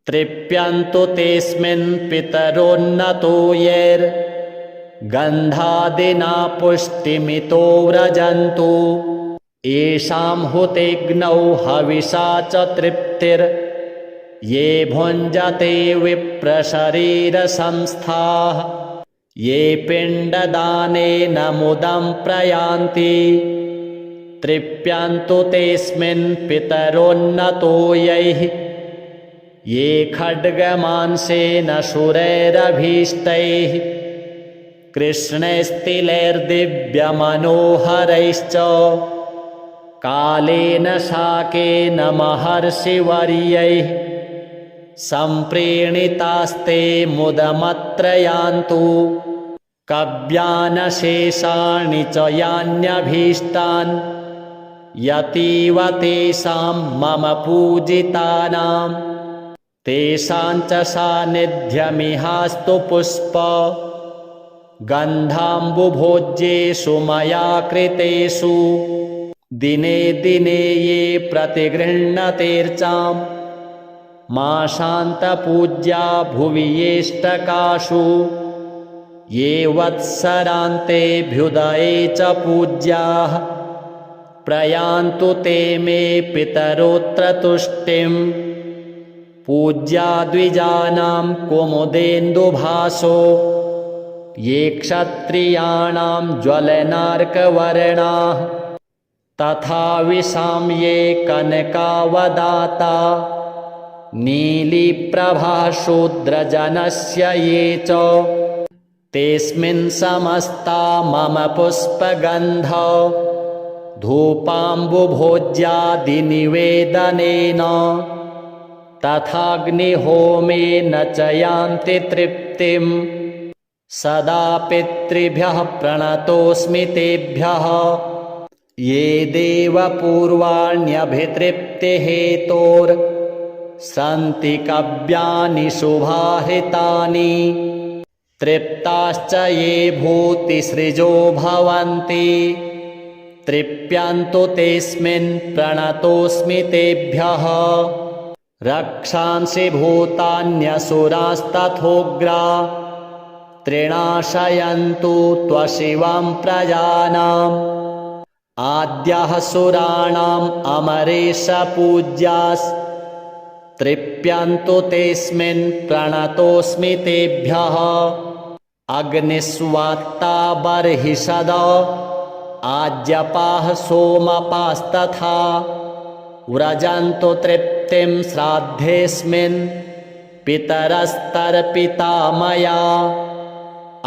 तृप्यन्तु तेऽस्मिन् पितरोन्नतो यैर्गन्धादिना पुष्टिमितो व्रजन्तु। येषां हुतेऽग्नौ हविषा च तृप्तिर् ये भुञ्जते विप्रशरीरसंस्थाः ये पिण्डदानेन मुदं प्रयान्ति। तृप्यन्तु तेऽस्मिन् पितरोन्नतो यैः ये खड्गमांसेन शूरैरभीष्टैः कृष्णैस्तिलैर्दिव्यमनोहरैश्च कालेन शाकेन महर्षिवर्यैः सम्प्रीणितास्ते मुदमत्र यान्तु। कव्यानशेषाणि च यान्यभीष्टान् यतीव तेषां मम पूजितानां तेषां च सान्निध्यमिहास्तु पुष्प गन्धाम्बुभोज्येषु मया कृतेषु। दिने दिने ये प्रतिगृह्णतेऽर्चां माशान्तपूज्या भुवि येष्टकाशु ये वत्सरान्तेऽभ्युदये च पूज्याः प्रयान्तु ते मे पितरोऽत्र तुष्टिं। पूज्या द्विजानां कुमुदेन्दुभासो ये क्षत्रियाणां ज्वलनार्कवर्णाः तथा विशां ये कनकावदाता नीलीप्रभाशूद्रजनस्य ये च तेऽस्मिन् समस्ता मम पुष्पगन्ध धूपाम्बुभोज्यादिनिवेदनेन तथाग्निहोमेन च यान्ति तृप्तिं। सदा पितृभ्यः प्रणतोऽस्मि तेभ्यः ये देवपूर्वाण्यभितृप्तिहेतोर्सन्ति कव्यानि शुभाहृतानि। तृप्ताश्च ये भूतिसृजो भवन्ति तृप्यन्तु तेऽस्मिन् प्रणतोऽस्मि तेभ्यः। रक्षांसि भूतान्यसुरास्तथोग्रा त्रिणाशयन्तु त्वशिवं प्रजानाम् आद्यः सुराणाम् अमरेश पूज्यास्तृप्यन्तु तेऽस्मिन् प्रणतोऽस्मि तेभ्यः अग्निस्वात्ता बर्हिषद आज्यपाः सोमपास्तथा व्रजन्तु तृप्तिं श्राद्धेऽस्मिन् पितरस्तर्पिता मया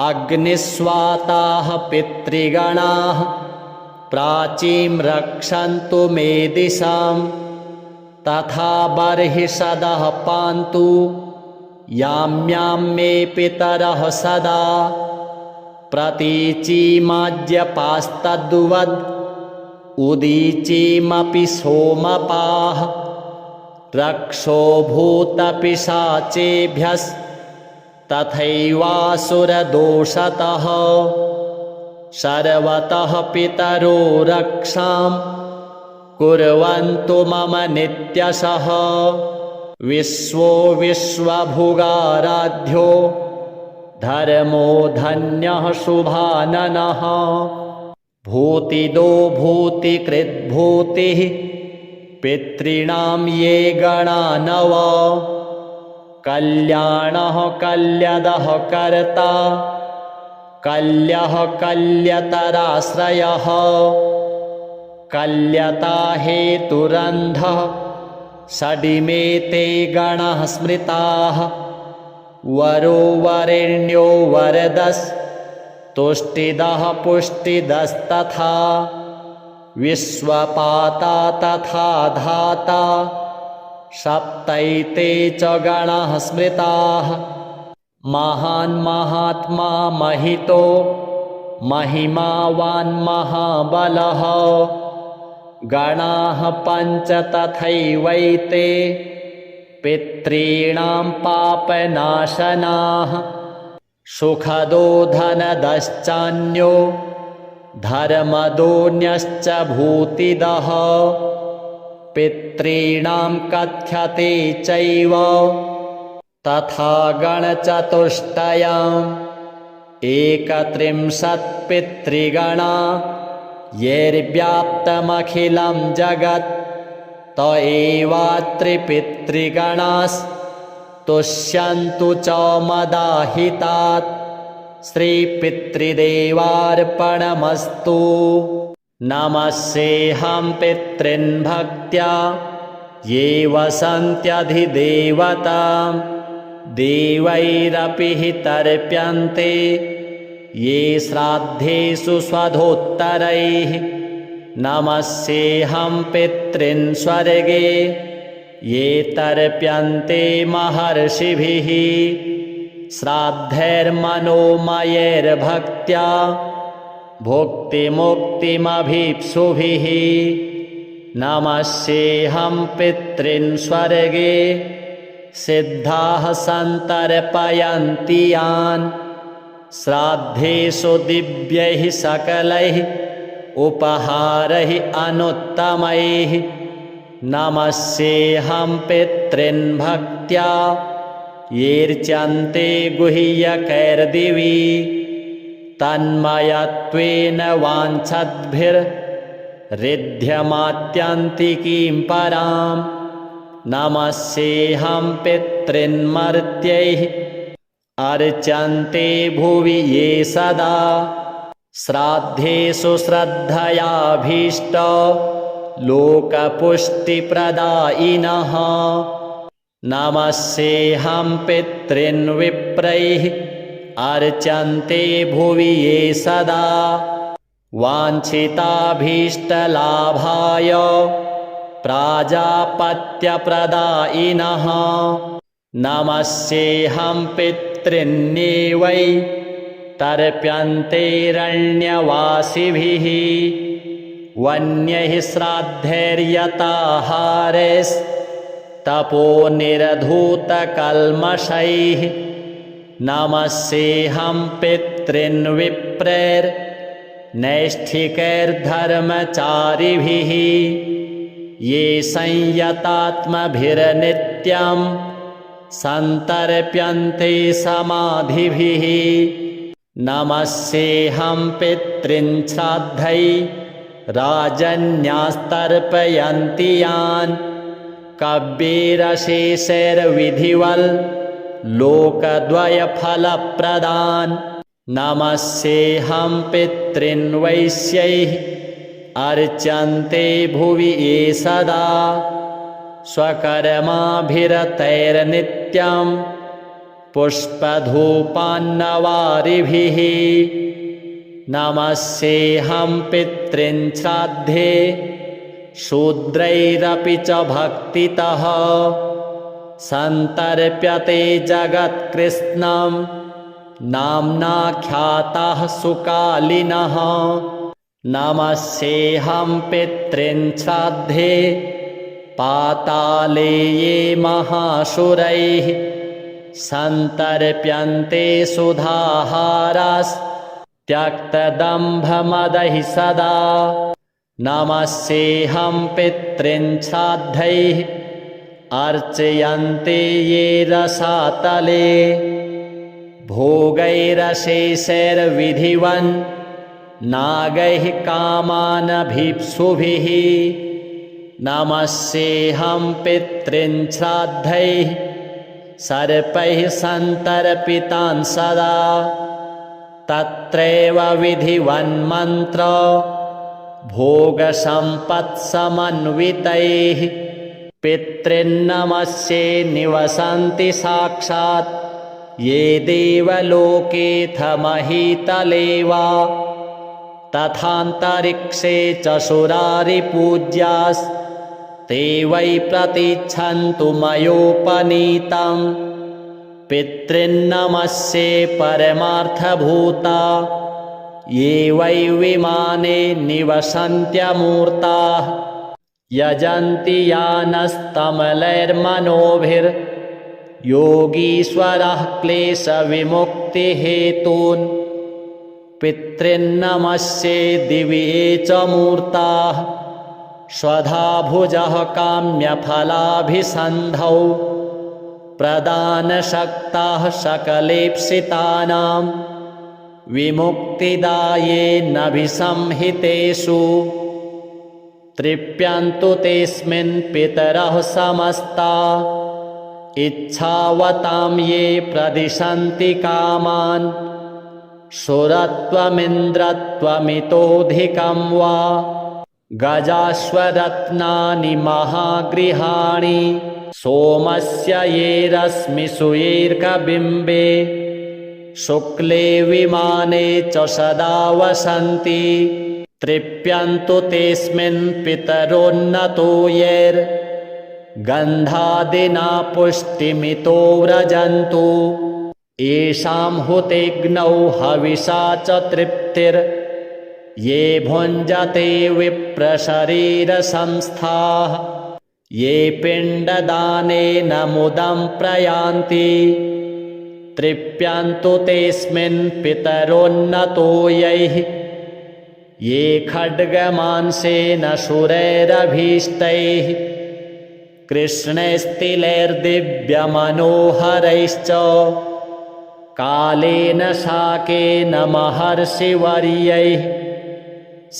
अग्निस्वाताः पितृगणाः प्राचीं रक्षन्तु मे दिशां तथा बर्हिषदः पान्तु याम्यां मे पितरः सदा प्रतीचीमाज्यपास्तद्वद् उदीचीमपि सोमपाः रक्षो भूतपिशाचेभ्यस्तथैवासुरदोषतः सर्वतः पितरो रक्षां कुर्वन्तु मम नित्यशः विश्वो विश्वभुगाराध्यो धर्मो धन्यः शुभाननः भूतिदो भूतिकृद्भूतिः पितॄणां ये गणा नव कल्याणः कल्यदः कर्ता कल्यः कल्यतराश्रयः कल्यता हेतुरन्धः षडिमे ते गणाः स्मृताः वरो वरेण्यो वरदस्तुष्टिदः पुष्टिदस्तथा विश्वपाता तथा धाता सप्तैते च गणाः स्मृताः महान् महात्मा महितो महिमावान् महाबलः गणाः पञ्च तथैवैते पितॄणां पापनाशनाः सुखदो धनदश्चान्यो धर्मदोऽन्यश्च भूतिदः पितॄणां कथ्यते चैव तथा गणचतुष्टयम् एकत्रिंशत् पितृगणा यैर्व्याप्तमखिलं जगत् त एवात्रिपितृगणास्तुष्यन्तु च मदाहितात् श्रीपितृदेवार्पणमस्तु नमस्येऽहं पितॄन् भक्त्या ये वसन्त्यधिदेवतां देवैरपि हि तर्प्यन्ते ये श्राद्धेषु स्वधोत्तरैः नमस्येऽहं पितॄन् स्वर्गे ये तर्प्यन्ते महर्षिभिः श्राद्धैर्मनोमयैर्भक्त्या भुक्तिमुक्तिमभीप्सुभिः नमस्येऽहं पितॄन् स्वर्गे सिद्धाः सन्तर्पयन्ति यान् श्राद्धेषु दिव्यैः सकलैः उपहारैः अनुत्तमैः नमस्येऽहं पितॄन् भक्त्या येऽर्च्यन्ते गुह्यकैर्दिवि तन्मयत्वेन वाञ्छद्भिर्रिध्यमात्यन्तिकीं परां नमस्येऽहं पितॄन् मर्त्यैः अर्चन्ते भुवि ये सदा श्राद्धेषु श्रद्धयाभीष्ट लोकपुष्टिप्रदायिनः नमस्येऽहं पितॄन् विप्रैः अर्चन्ते भुवि ये सदा वाञ्छिताभीष्टलाभाय प्राजापत्यप्रदायिनः नमस्येऽहं पितॄन्येवै तर्प्यन्तेरण्यवासिभिः वन्यैः श्राद्धैर्यताहारैस्तपोनिरधूतकल्मषैः नमस्येऽहं पितॄन् विप्रैर्नैष्ठिकैर्धर्मचारिभिः ये संयतात्मभिर्नित्यं नित्यं सन्तर्प्यन्ते समाधिभिः। नमस्येऽहं पितॄन् श्राद्धै राजन्यास्तर्पयन्ति यान् कव्यैरशेषैर्विधिवल् लोकद्वयफलप्रदान्। नमस्येऽहं पितॄन् वैश्यैः अर्च्यन्ते भुवि ये सदा स्वकर्माभिरतैर्नित्यं पुष्पधूपान्नवारिभिः। नमस्येऽहं पितॄन् श्राद्धे शूद्रैरपि च भक्तितः सन्तर्प्यते जगत्कृत्स्नं नाम्नाख्याताः सुकालिनः। नमस्येऽहं पितॄन् श्राद्धे पाताले ये महासुरैः सन्तर्प्यन्ते सुधाहारास्त्यक्तदम्भमदैः सदा। नमस्येऽहं पितॄन् श्राद्धैः अर्चयन्ते ये रसातले भोगैरशेषैर्विधिवन् नागैः कामानभीप्सुभिः। नमस्येऽहं पितॄन् श्राद्धैः सर्पैः सन्तर्पितान् सदा तत्रैव विधिवन्मन्त्र भोगसम्पत्समन्वितैः। पितॄन्नमस्ये निवसन्ति साक्षात् ये देवलोकेऽथ महीतले वा तथान्तरिक्षे च सुरारिपूज्यास्ते वै प्रतीच्छन्तु मयोपनीतम्। पितॄन्नमस्ये परमार्थभूता ये वै विमाने निवसन्त्यमूर्ताः यजन्ति यानस्तमलैर्मनोभिर्योगीश्वरः क्लेशविमुक्तिहेतून्। पितॄन्नमस्ये दिवि ये च मूर्ताः स्वधा भुजः काम्यफलाभिसन्धौ प्रदानशक्ताः सकलेप्सितानां विमुक्तिदायेनभिसंहितेषु। तृप्यन्तु तेऽस्मिन् पितरः समस्ता इच्छावतां ये प्रदिशन्ति कामान्। सुरत्वमिन्द्रत्वमितोऽधिकं वा गजाश्वरत्नानि महागृहाणि सोमस्य ये रश्मिषु येऽर्कबिम्बे शुक्ले विमाने च सदा वसन्ति। तृप्यन्तु तेऽस्मिन् पितरोन्नतो यैर्गन्धादिना पुष्टिमितो व्रजन्तु। येषां हुतेऽग्नौ हविषा च तृप्तिर् ये भुञ्जते विप्रशरीरसंस्थाः ये पिण्डदानेन मुदं प्रयान्ति। तृप्यन्तु तेऽस्मिन् पितरोन्नतो यैः ये खड्गमांसेन शूरैरभीष्टैः कृष्णैस्तिलैर्दिव्यमनोहरैश्च कालेन शाकेन महर्षिवर्यैः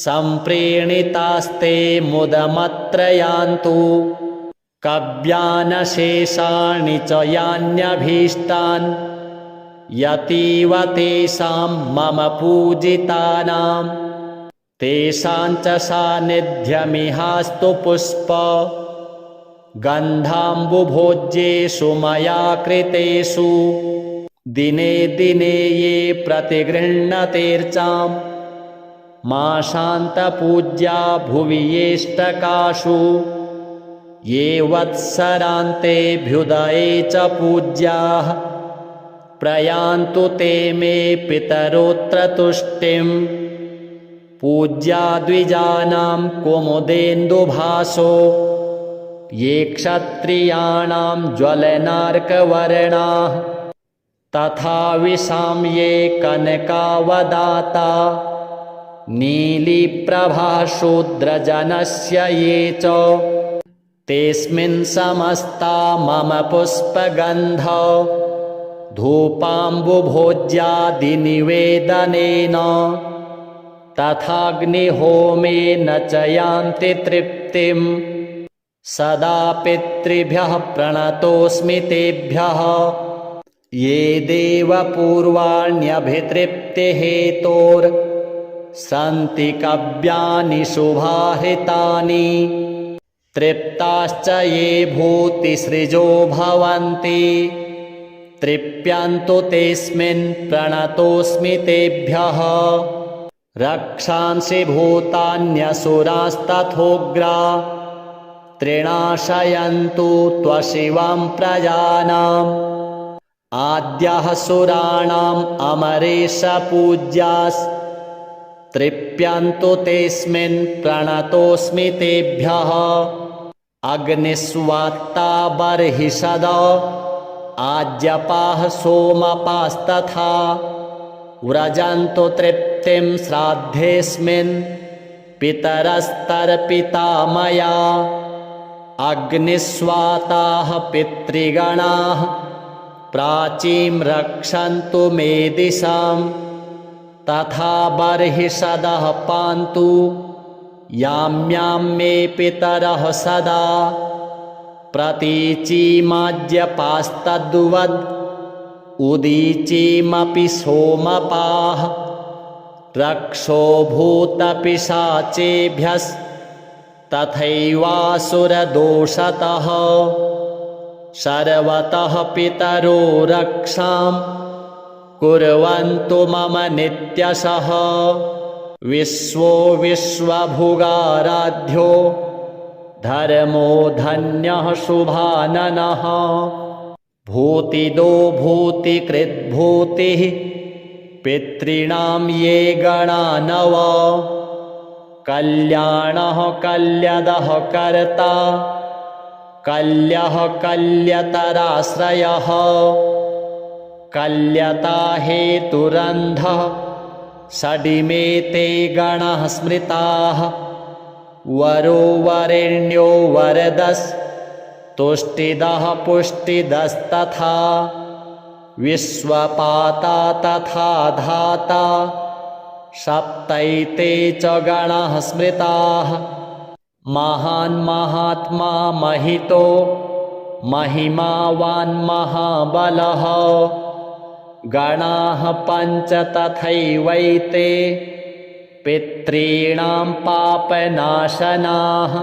सम्प्रीणितास्ते मुदमत्र यान्तु। कव्यानशेषाणि च यान्यभीष्टान् यतीव तेषां मम पूजितानां तेषां च सान्निध्यमिहास्तु पुष्प गन्धाम्बुभोज्येषु मया कृतेषु। दिने दिने ये प्रतिगृह्णतेऽर्चां माशान्तपूज्या भुवि येष्टकाशु ये वत्सरान्तेऽभ्युदये च पूज्याः प्रयान्तु ते मे पितरोऽत्र तुष्टिं। पूज्या द्विजानां कुमुदेन्दुभासो ये क्षत्रियाणां ज्वलनार्कवर्णाः तथा विशां ये कनकावदाता नीलीप्रभाशूद्रजनस्य ये च तेऽस्मिन् समस्ता मम पुष्पगन्धौ धूपाम्बुभोज्यादिनिवेदनेन तथाग्निहोमेन च यान्ति तृप्तिं सदा पितृभ्यः प्रणतोऽस्मि तेभ्यः ये देवपूर्वाण्यभितृप्तिहेतोर्सन्ति कव्यानि शुभाहृतानि तृप्ताश्च ये भूतिसृजो भवन्ति तृप्यन्तु तेऽस्मिन् प्रणतोऽस्मि तेभ्यः रक्षांसि भूतान्यसुरास्तथोग्रा त्रिणाशयन्तु त्वशिवं प्रजानाम् आद्यः सुराणाम् अमरेशपूज्यास्तृप्यन्तु तेऽस्मिन् प्रणतोऽस्मि तेभ्यः अग्निस्वात्ता बर्हिषद आज्यपाः सोमपास्तथा व्रजन्तु तृप्तिं श्राद्धेऽस्मिन् पितरस्तर्पिता मया अग्निस्वाताः पितृगणाः प्राचीं रक्षन्तु मे दिशां तथा बर्हिषदः पान्तु याम्यां मे पितरः सदा प्रतीचीमाज्यपास्तद्वद् उदीचीमपि सोमपाः रक्षो भूतपिशाचेभ्यस्तथैवासुरदोषतः सर्वतः पितरो रक्षां कुर्वन्तु मम नित्यशः विश्वो विश्वभुगाराध्यो धर्मो धन्यः शुभाननः भूतिदो भूतिकृद्भूतिः पितॄणां ये गणा नव कल्याणः कल्यदः कर्ता कल्यः कल्यतराश्रयः कल्यता हेतुरन्धः षडिमे ते गणाः स्मृताः वरो वरेण्यो वरदस्तुष्टिदः पुष्टिदस्तथा विश्वपाता तथा धाता सप्तैते च गणाः स्मृताः महान् महात्मा महितो महिमावान् महाबलः गणाः पञ्च तथैवैते पितॄणां पापनाशनाः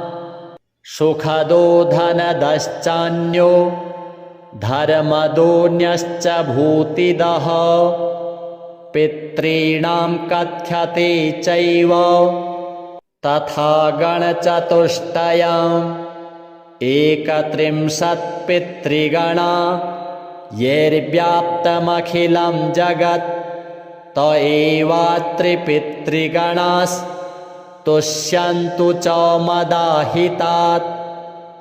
सुखदो धनदश्चान्यो धर्मदोऽन्यश्च भूतिदः पितॄणां कथ्यते चैव तथा गणचतुष्टयम् 31 पितृगणा यैर्व्याप्तमखिलं जगत् त एवात्रिपितृगणास्तुष्यन्तु च मदाहितात्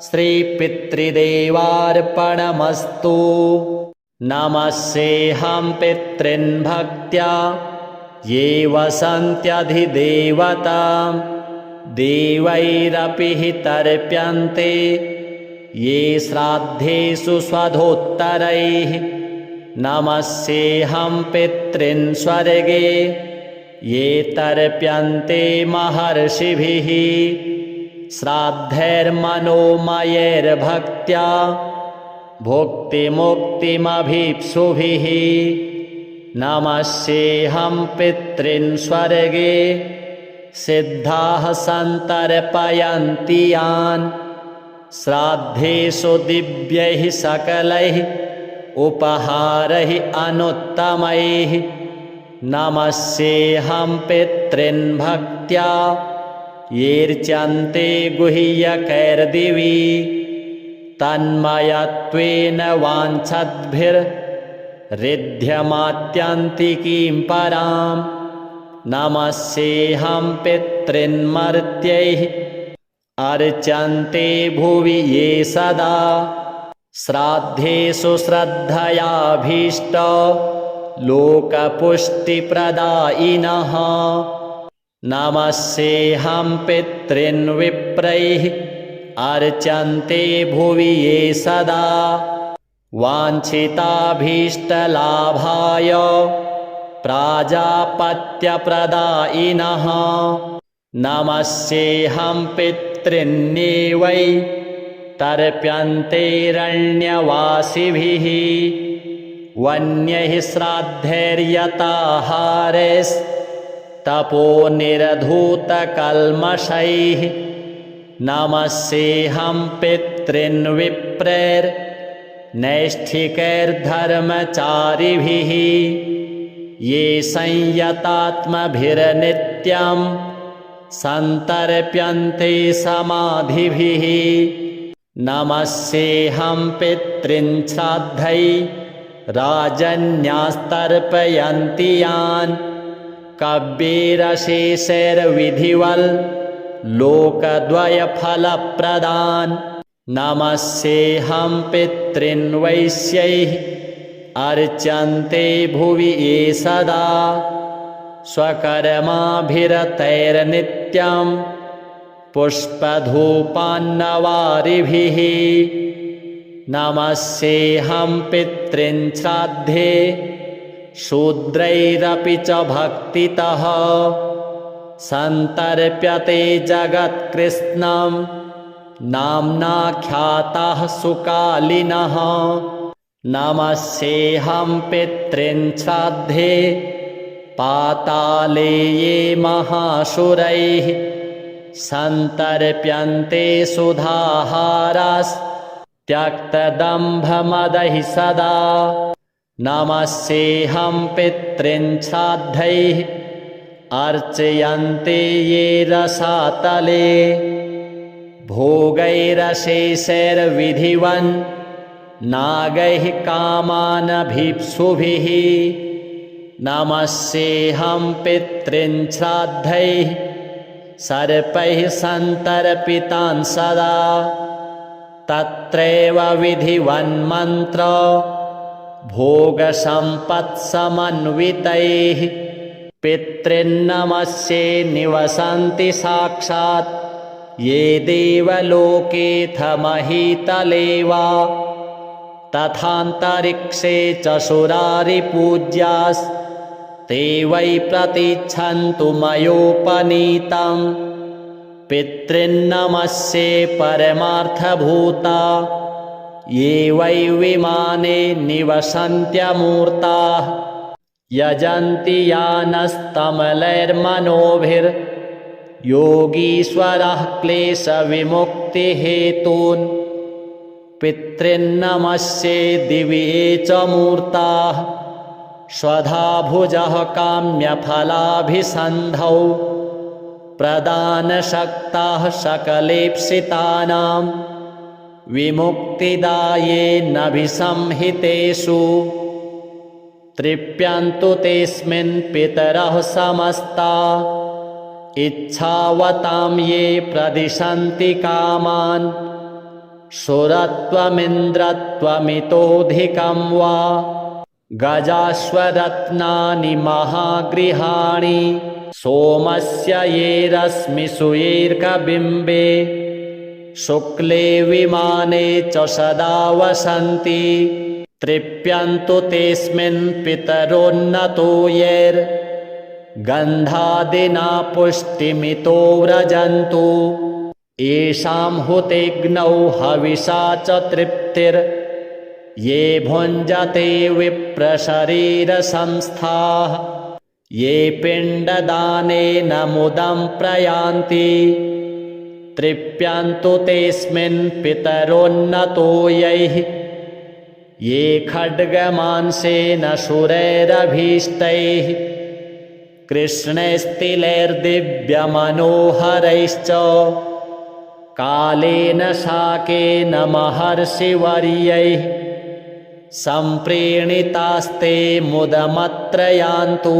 श्रीपितृदेवार्पणमस्तु नमस्येऽहं पितॄन् भक्त्या ये वसन्त्यधिदेवतां देवैरपि हि तर्प्यन्ते ये श्राद्धेषु स्वधोत्तरैः नमस्येऽहं पितॄन् स्वर्गे ये तर्प्यन्ते महर्षिभिः श्राद्धैर्मनोमयैर्भक्त्या भुक्तिमुक्तिमभीप्सुभिः नमस्येऽहं पितॄन् स्वर्गे सिद्धाः सन्तर्पयन्ति यान् श्राद्धेषु दिव्यैः सकलैः उपहारैः अनुत्तमैः नमस्येऽहं पितॄन् भक्त्या येऽर्च्यन्ते गुह्यकैर्दिवि तन्मयत्वेन वाञ्छद्भिर्रिध्यमात्यन्तिकीं पराम् नमस्येऽहं पितॄन् मर्त्यैः अर्चन्ते भुवि ये सदा श्राद्धेषु श्रद्धयाभीष्ट लोकपुष्टिप्रदायिनः नमस्येऽहं पितॄन् विप्रैः अर्चन्ते भुवि ये सदा वाञ्छिताभीष्टलाभाय प्राजापत्यप्रदायिनः नमस्येऽहं पितॄन्येवै तर्प्यन्तेरण्यवासिभिः वन्यैः श्राद्धैर्यताहारैस्तपोनिरधूतकल्मषैः नमस्येऽहं पितॄन् विप्रैर्नैष्ठिकैर्धर्मचारिभिः ये संयतात्मभिर्नित्यं सन्तर्प्यन्ते समाधिभिः नमस्येऽहं पितॄन् श्राद्धैर्राजन्यास्तर्पयन्ति यान् कव्यैरशेषैर्विधिवल् लोकद्वयफलप्रदान् नमस्येऽहं पितॄन् वैश्यैः अर्चन्ते भुवि ये सदा स्वकर्माभिरतैर्नित्यं पुष्पधूपान्नवारिभिः नमस्येऽहं पितॄन् श्राद्धे शूद्रैरपि च भक्तितः सन्तर्प्यते जगत्कृत्स्नं नाम्नाख्याताः सुकालिनः नमस्येऽहं पितॄन् श्राद्धे पाताले ये महासुरैः सन्तर्प्यन्ते सुधाहारास्त्यक्तदम्भमदैः सदा नमस्येऽहं पितॄन् श्राद्धैः अर्चयन्ते ये रसातले भोगैरशेषैर्विधिवन् नागैः कामानभीप्सुभिः नमस्येऽहं पितॄन् श्राद्धैः सर्पैः सन्तर्पितान् सदा तत्रैव विधिवन्मन्त्र भोगसम्पत्समन्वितैः पितॄन्नमस्ये निवसन्ति साक्षात् ये देवलोकेऽथ महीतले वा तथान्तरिक्षे च सुरारिपूज्यास्ते वै प्रतीच्छन्तु मयोपनीतं पितॄन्नमस्ये परमार्थभूता ये वै विमाने निवसन्त्यमूर्ताः यजन्ति यानस्तमलैर्मनोभिर्योगीश्वरः क्लेशविमुक्तिहेतून् पितॄन्नमस्ये दिवि ये च मूर्ताः स्वधा भुजः काम्यफलाभिसन्धौ प्रदानशक्ताः सकलेप्सितानां विमुक्तिदाये नभिसंहितेषु तृप्यन्तु तेऽस्मिन् पितरः समस्ता इच्छावतां ये प्रदिशन्ति कामान् सुरत्वमिन्द्रत्वमितोऽधिकं वा गजाश्वरत्नानि महागृहाणि सोमस्य ये रश्मिषु येऽर्कबिम्बे शुक्ले विमाने च सदा वसन्ति तृप्यन्तु तेऽस्मिन् पितरोन्नतो यैर्गन्धादिना पुष्टिमितो व्रजन्तु येषां हुतेग्नौ हविषा च तृप्तिर्ये भुञ्जते विप्रशरीरसंस्थाः ये पिण्डदानेन मुदं प्रयान्ति तृप्यन्तु तेऽस्मिन् पितरोन्नतो यैः ये खड्गमांसेन शूरैरभीष्टैः कृष्णैस्तिलैर्दिव्यमनोहरैश्च कालेन शाकेन महर्षिवर्यैः सम्प्रीणितास्ते मुदमत्र यान्तु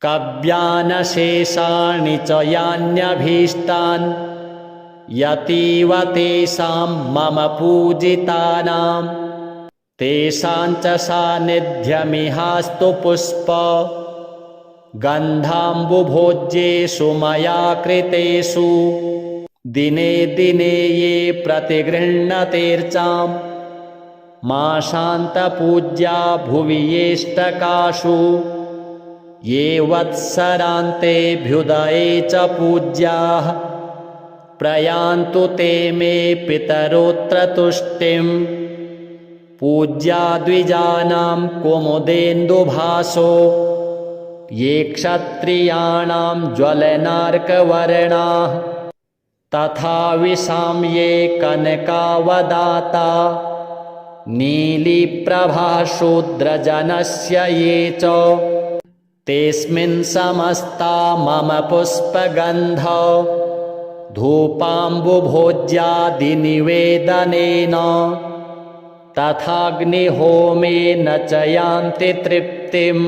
कव्यानशेषाणि च यान्यभीष्टान् यतीव तेषां मम पूजितानां तेषां च सान्निध्यमिहास्तु पुष्प गन्धाम्बुभोज्येषु मया कृतेषु दिने दिने ये प्रतिगृह्णतेर्चां माशान्तपूज्या भुवि येष्टकाशु ये वत्सरान्तेऽभ्युदये च पूज्याः प्रयान्तु ते मे पितरोऽत्र तुष्टिम् पूज्या द्विजानां कुमुदेन्दुभासो ये क्षत्रियाणां ज्वलनार्कवर्णाः तथा विशां ये कनकावदाता नीलिप्रभाशूद्रजनस्य ये च तेऽस्मिन् समस्ता मम पुष्पगन्ध धूपाम्बुभोज्यादिनिवेदनेन तथाग्निहोमेन च यान्ति तृप्तिम्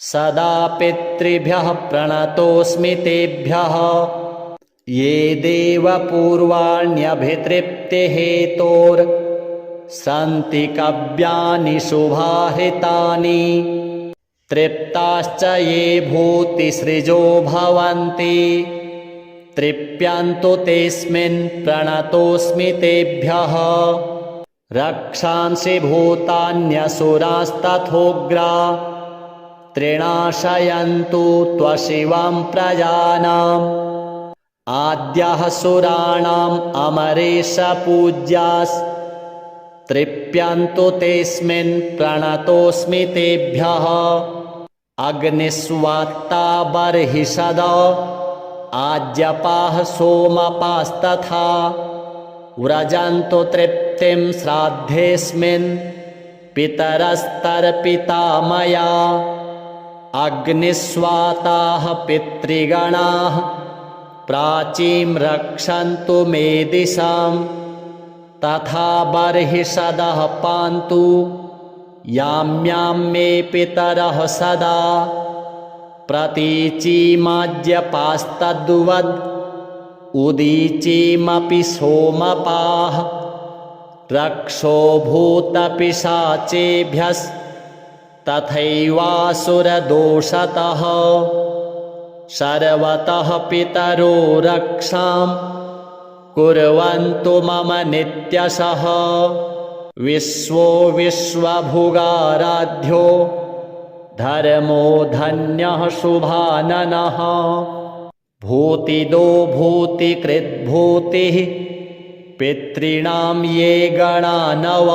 सदा पितृभ्यः प्रणतोऽस्मि तेभ्यः ये देवपूर्वाण्यभितृप्तिहेतोर्सन्ति कव्यानि शुभाहितानि तृप्ताश्च ये भूतिसृजो भवन्ति तृप्यन्तु तेऽस्मिन् प्रणतोऽस्मि तेभ्यः रक्षांसि भूतान्यसुरास्तथोग्रा त्रिणाशयन्तु त्वशिवां प्रजानाम् आद्यः सुराणाम् अमरेश पूज्यास्तृप्यन्तु तेऽस्मिन् प्रणतोऽस्मि तेभ्यः अग्निस्वात्ता बर्हिषद आज्यपाः सोमपास्तथा व्रजन्तु तृप्तिं श्राद्धेऽस्मिन् पितरस्तर्पिता मया अग्निस्वाताः पितृगणाः प्राचीं रक्षन्तु मे दिशां तथा बर्हिषदः पान्तु याम्यां मे पितरः सदा प्रतीचीमाज्यपास्तद्वद् उदीचीमपि सोमपाः रक्षो भूतपिशाचेभ्यस्तथैवासुरदोषतः सर्वतः पितरो रक्षां कुर्वन्तु मम नित्यशः विश्वो विश्वभुगाराध्यो धर्मो धन्यः शुभाननः भूतिदो भूतिकृद्भूतिः पितॄणां ये गणा नव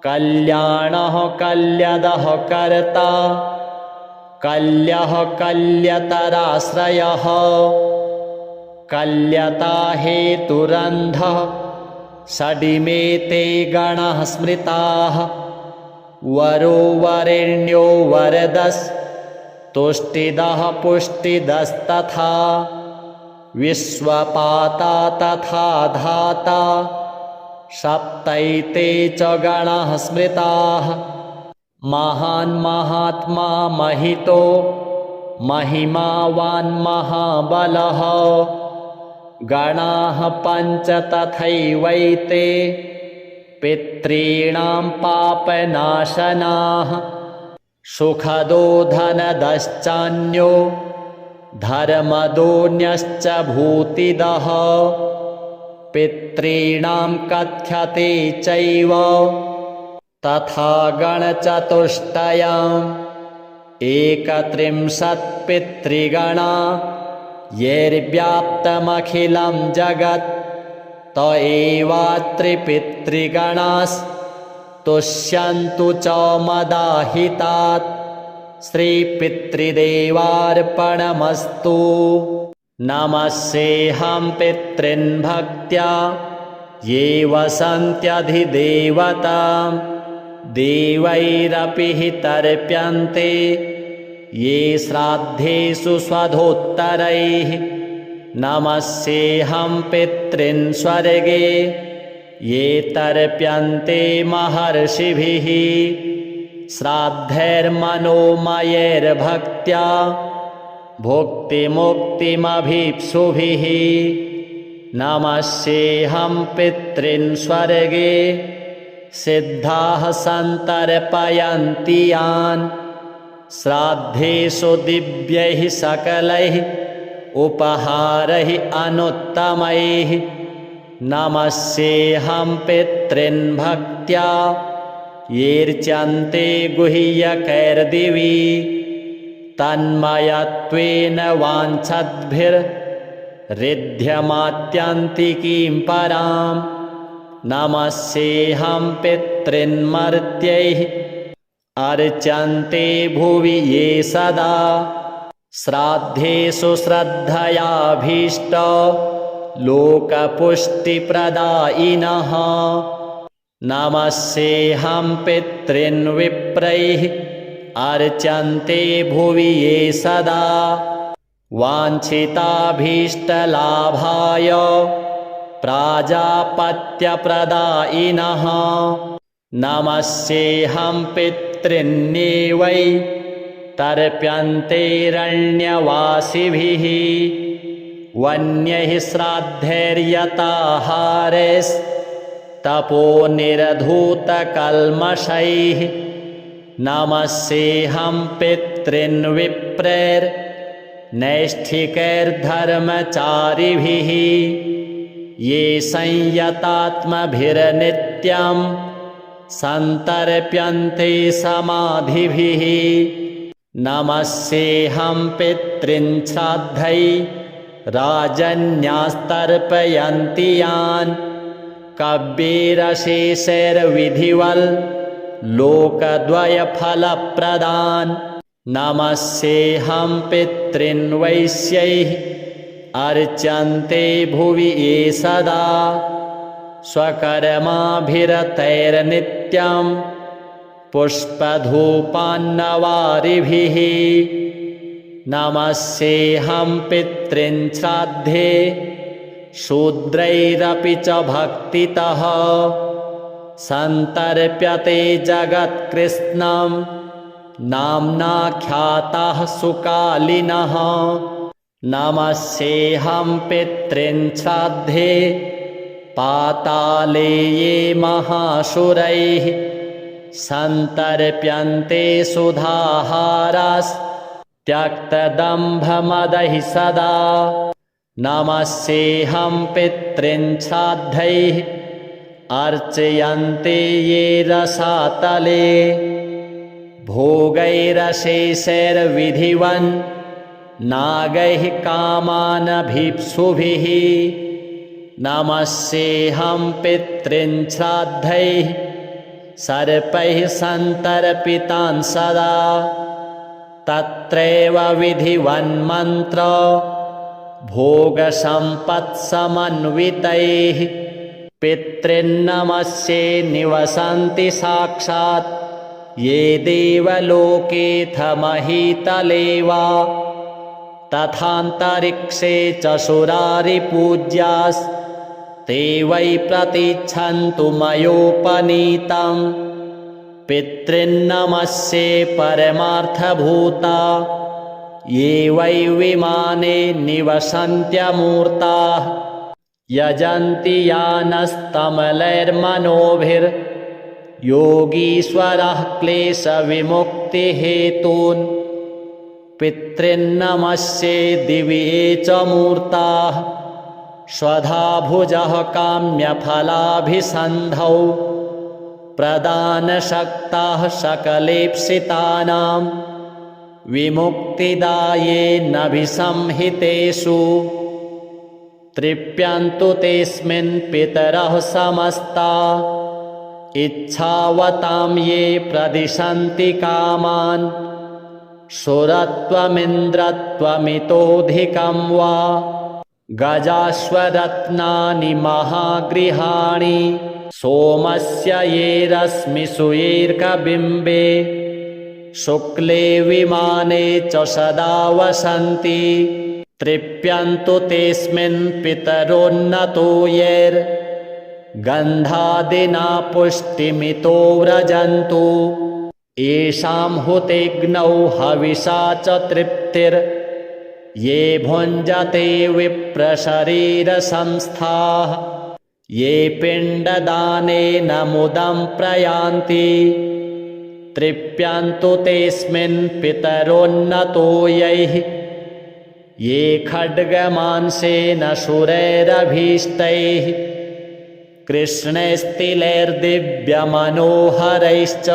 कल्याणः कल्यदः कर्ता कल्यः कल्यतराश्रयः कल्यता हेतुरन्धः षडिमे ते गणाः स्मृताः वरो वरेण्यो वरदस्तुष्टिदः पुष्टिदस्तथा विश्वपाता तथा धाता सप्तैते च गणाः स्मृताः महान् महात्मा महितो महिमावान् महाबलः गणाः पञ्च तथैवैते पितॄणां पापनाशनाः सुखदो धनदश्चान्यो धर्मदोऽन्यश्च भूतिदः पितॄणां कथ्यते चैव तथा गणचतुष्टयम् एकत्रिंशत्पितृगणा यैर्व्याप्तमखिलं जगत् त एवात्रिपितृगणास्तुष्यन्तु च मदाहितात् श्रीपितृदेवार्पणमस्तु नमस्येऽहं पितॄन् भक्त्या ये वसन्त्यधिदेवतां देवैरपि हि तर्प्यन्ते ये श्राद्धेषु स्वधोत्तरैः नमस्येऽहं पितॄन् स्वर्गे ये तर्प्यन्ते महर्षिभिः श्राद्धैर्मनोमयैर्भक्त्या भुक्तिमुक्तिमभीप्सुभिः नमस्येऽहं पितॄन् स्वर्गे सिद्धाः सन्तर्पयन्ति यान् श्राद्धेषु दिव्यैः सकलैः उपहारैः अनुत्तमैः नमस्येऽहं पितॄन् भक्त्या येऽर्चन्ते गुह्यकैर्दिवि तन्मयत्वेन वाञ्छद्भिर्ऋध्यमात्यन्तिकीं पराम् नमस्येऽहं पितॄन् मर्त्यैः अर्चन्ते भुवि ये सदा श्राद्धेषु श्रद्धयाभीष्ट लोकपुष्टिप्रदायिनः नमस्येऽहं पितॄन् विप्रैः अर्चन्ते भुवि ये सदा वाञ्छिताभीष्टलाभाय प्राजापत्यप्रदायिनः नमस्येऽहं पितॄन्नेवै तर्प्यन्तेरण्यवासिभिः वन्यैः श्राद्धैर्यताहारैस्तपोनिरधूतकल्मषैः नमस्येऽहं पितॄन् विप्रैर्नैष्ठिकैर्धर्मचारिभिः ये संयतात्मभिर्नित्यं सन्तर्प्यन्ते समाधिभिः नमस्येऽहं पितॄन् श्राद्धैर्राजन्यास्तर्पयन्ति यान् कव्यैरशेषैर्विधिवल् लोकद्वयफलप्रदान् नमस्येऽहं पितॄन् वैश्यैः अर्चन्ते भुवि ये सदा स्वकर्माभिरतैर्नित्यं पुष्पधूपान्नवारिभिः नमस्येऽहं पितॄन् श्राद्धे शूद्रैरपि च भक्तितः सन्तर्प्यते जगत्कृत्स्नं नाम्नाख्याताः सुकालिनः नमस्येऽहं पितॄन् श्राद्धे पाताले ये महासुरैः सन्तर्प्यन्ते सुधाहारास्त्यक्तदम्भमदैः सदा नमस्येऽहं पितॄन् श्राद्धैः अर्चयन्ते ये रसातले भोगैरशेषैर्विधिवन् नागैः कामानभीप्सुभिः नमस्येऽहं पितॄन् श्राद्धैः सर्पैः सन्तर्पितान् सदा तत्रैव विधिवन्मन्त्र भोगसम्पत्समन्वितैः पितॄन्नमस्ये निवसन्ति साक्षात् ये देवलोकेऽथ महीतले वा तथान्तरिक्षे च सुरारिपूज्यास्ते वै प्रतीच्छन्तु मयोपनीतं पितॄन्नमस्ये परमार्थभूता ये वै विमाने निवसन्त्यमूर्ताः यजन्ति यानस्तमलैर्मनोभिर्योगीश्वरः क्लेशविमुक्तिहेतून् पितॄन्नमस्ये दिवि ये च मूर्ताः स्वधाभुजः काम्यफलाभिसन्धौ प्रदानशक्ताः सकलेप्सितानां विमुक्तिदायेनभिसंहितेषु तृप्यन्तु तेऽस्मिन् पितरः समस्ता इच्छावतां ये प्रदिशन्ति कामान् सुरत्वमिन्द्रत्वमितोऽधिकं वा गजाश्वरत्नानि महागृहाणि सोमस्य ये रश्मिषु येऽर्कबिम्बे शुक्ले विमाने च सदा वसन्ति तृप्यन्तु तेऽस्मिन् पितरोन्नतो यैर्गन्धादिना पुष्टिमितो व्रजन्तु येषां हुतेग्नौ हविषा च तृप्तिर् ये भुञ्जते विप्रशरीरसंस्थाः ये पिण्डदानेन मुदं प्रयान्ति तृप्यन्तु तेऽस्मिन् पितरोन्नतो यैः ये खड्गमांसेन शूरैरभीष्टैः कृष्णैस्तिलैर्दिव्यमनोहरैश्च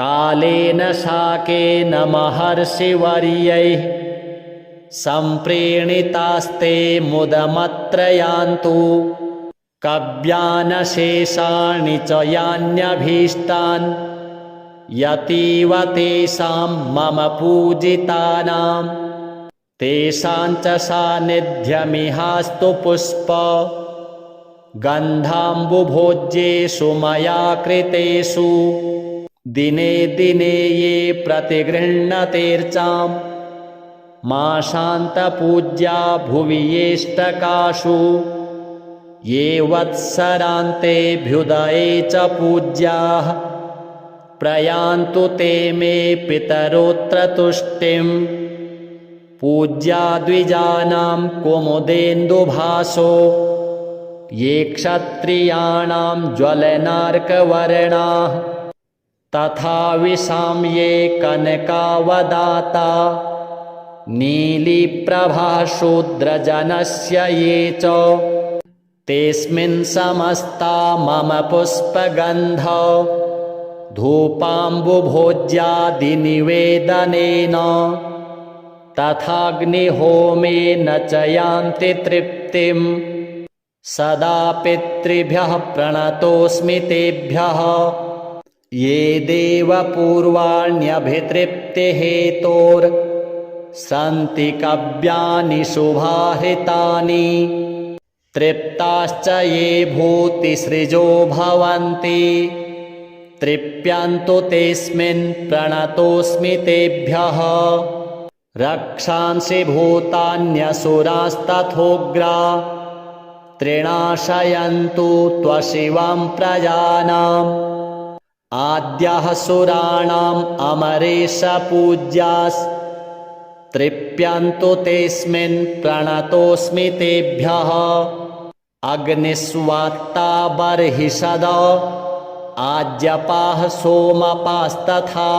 कालेन शाकेन महर्षिवर्यैः सम्प्रीणितास्ते मुदमत्र यान्तु कव्यानशेषाणि च यान्यभीष्टान् यतीव तेषां मम पूजितानां तेषां च सान्निध्यमिहास्तु पुष्प गन्धाम्बुभोज्येषु मया कृतेषु दिने दिने ये प्रतिगृह्णतेर्चां माशान्तपूज्या भुवि येष्टकाशु ये वत्सरान्तेऽभ्युदये च पूज्याः प्रयान्तु ते मे पितरोऽत्र तुष्टिं पूज्या द्विजानां कुमुदेन्दुभासो ये क्षत्रियाणां ज्वलनार्कवर्णाः तथा विशां ये कनकावदाता नीलिप्रभाशूद्रजनस्य ये च तेऽस्मिन् समस्ता मम पुष्पगन्ध धूपाम्बुभोज्यादिनिवेदनेन तथाग्निहोमेन च यान्ति तृप्तिं सदा पितृभ्यः प्रणतोऽस्मि तेभ्यः ये देवपूर्वाण्यभितृप्तिहेतोर्सन्ति कव्यानि शुभाहृतानि तृप्ताश्च ये भूतिसृजो भवन्ति तृप्यन्तु तेऽस्मिन् प्रणतोऽस्मि तेभ्यः रक्षांसि भूतान्यसुरास्तथोग्रा त्रिणाशयन्तु त्वशिवं प्रजानाम् आद्यः सुराणाम् अमरेश पूज्यास्तृप्यन्तु तेऽस्मिन् प्रणतोऽस्मि तेभ्यः अग्निस्वात्ता बर्हिषद आज्यपाः सोमपास्तथा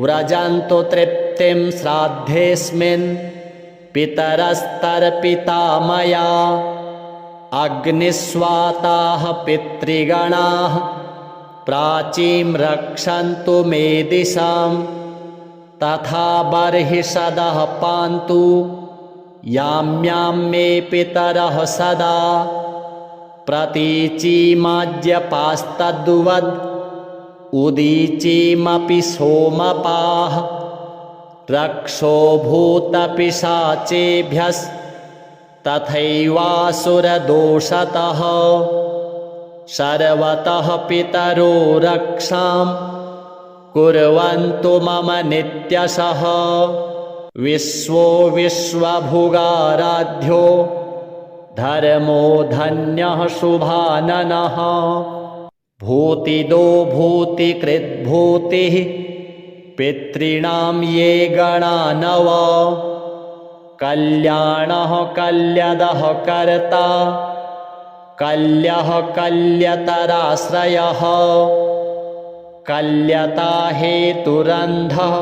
व्रजन्तु तृप्तिं श्राद्धेऽस्मिन् पितरस्तर्पिता मया अग्निस्वाताः पितृगणाः प्राचीं रक्षन्तु मे दिशां तथा बर्हिषदः पान्तु याम्यां मे पितरः सदा प्रतीचीमाज्यपास्तद्वद् उदीचीमपि सोमपाः रक्षो भूतपिशाचेभ्यस्तथैवासुरदोषतः सर्वतः पितरो रक्षां कुर्वन्तु मम नित्यशः विश्वो विश्वभुगाराध्यो धर्मो धन्यः शुभाननः भूतिदो भूतिकृद्भूतिः पितॄणां ये गणा नव कल्याणः कल्यदः कर्ता कल्यः कल्यतराश्रयः कल्यता हेतुरन्धः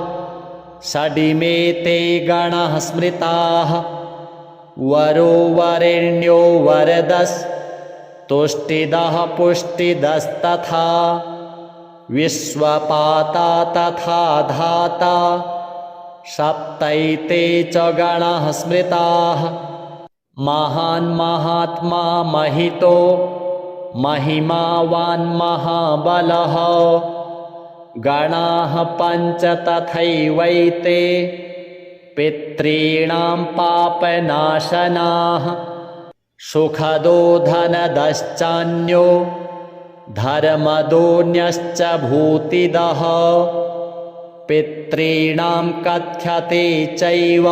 षडिमे ते गणाः स्मृताः वरो वरेण्यो वरदस्तुष्टिदः पुष्टिदस्तथा विश्वपाता तथा धाता सप्तैते च गणाः स्मृताः महान् महात्मा महितो महिमावान् महाबलः गणाः पञ्च तथैवैते पितॄणां पापनाशनाः सुखदो धनदश्चान्यो धर्मदोऽन्यश्च भूतिदः पितॄणां कथ्यते चैव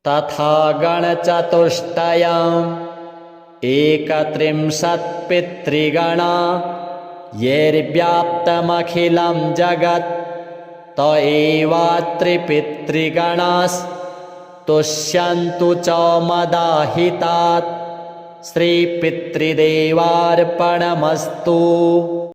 तथा गणचतुष्टयम् एकत्रिंशत् पितृगणा यैर्व्याप्तमखिलं जगत् त एवात्रिपितृगणास्तुष्यन्तु च मदाहितात् श्रीपितृदेवार्पणमस्तु।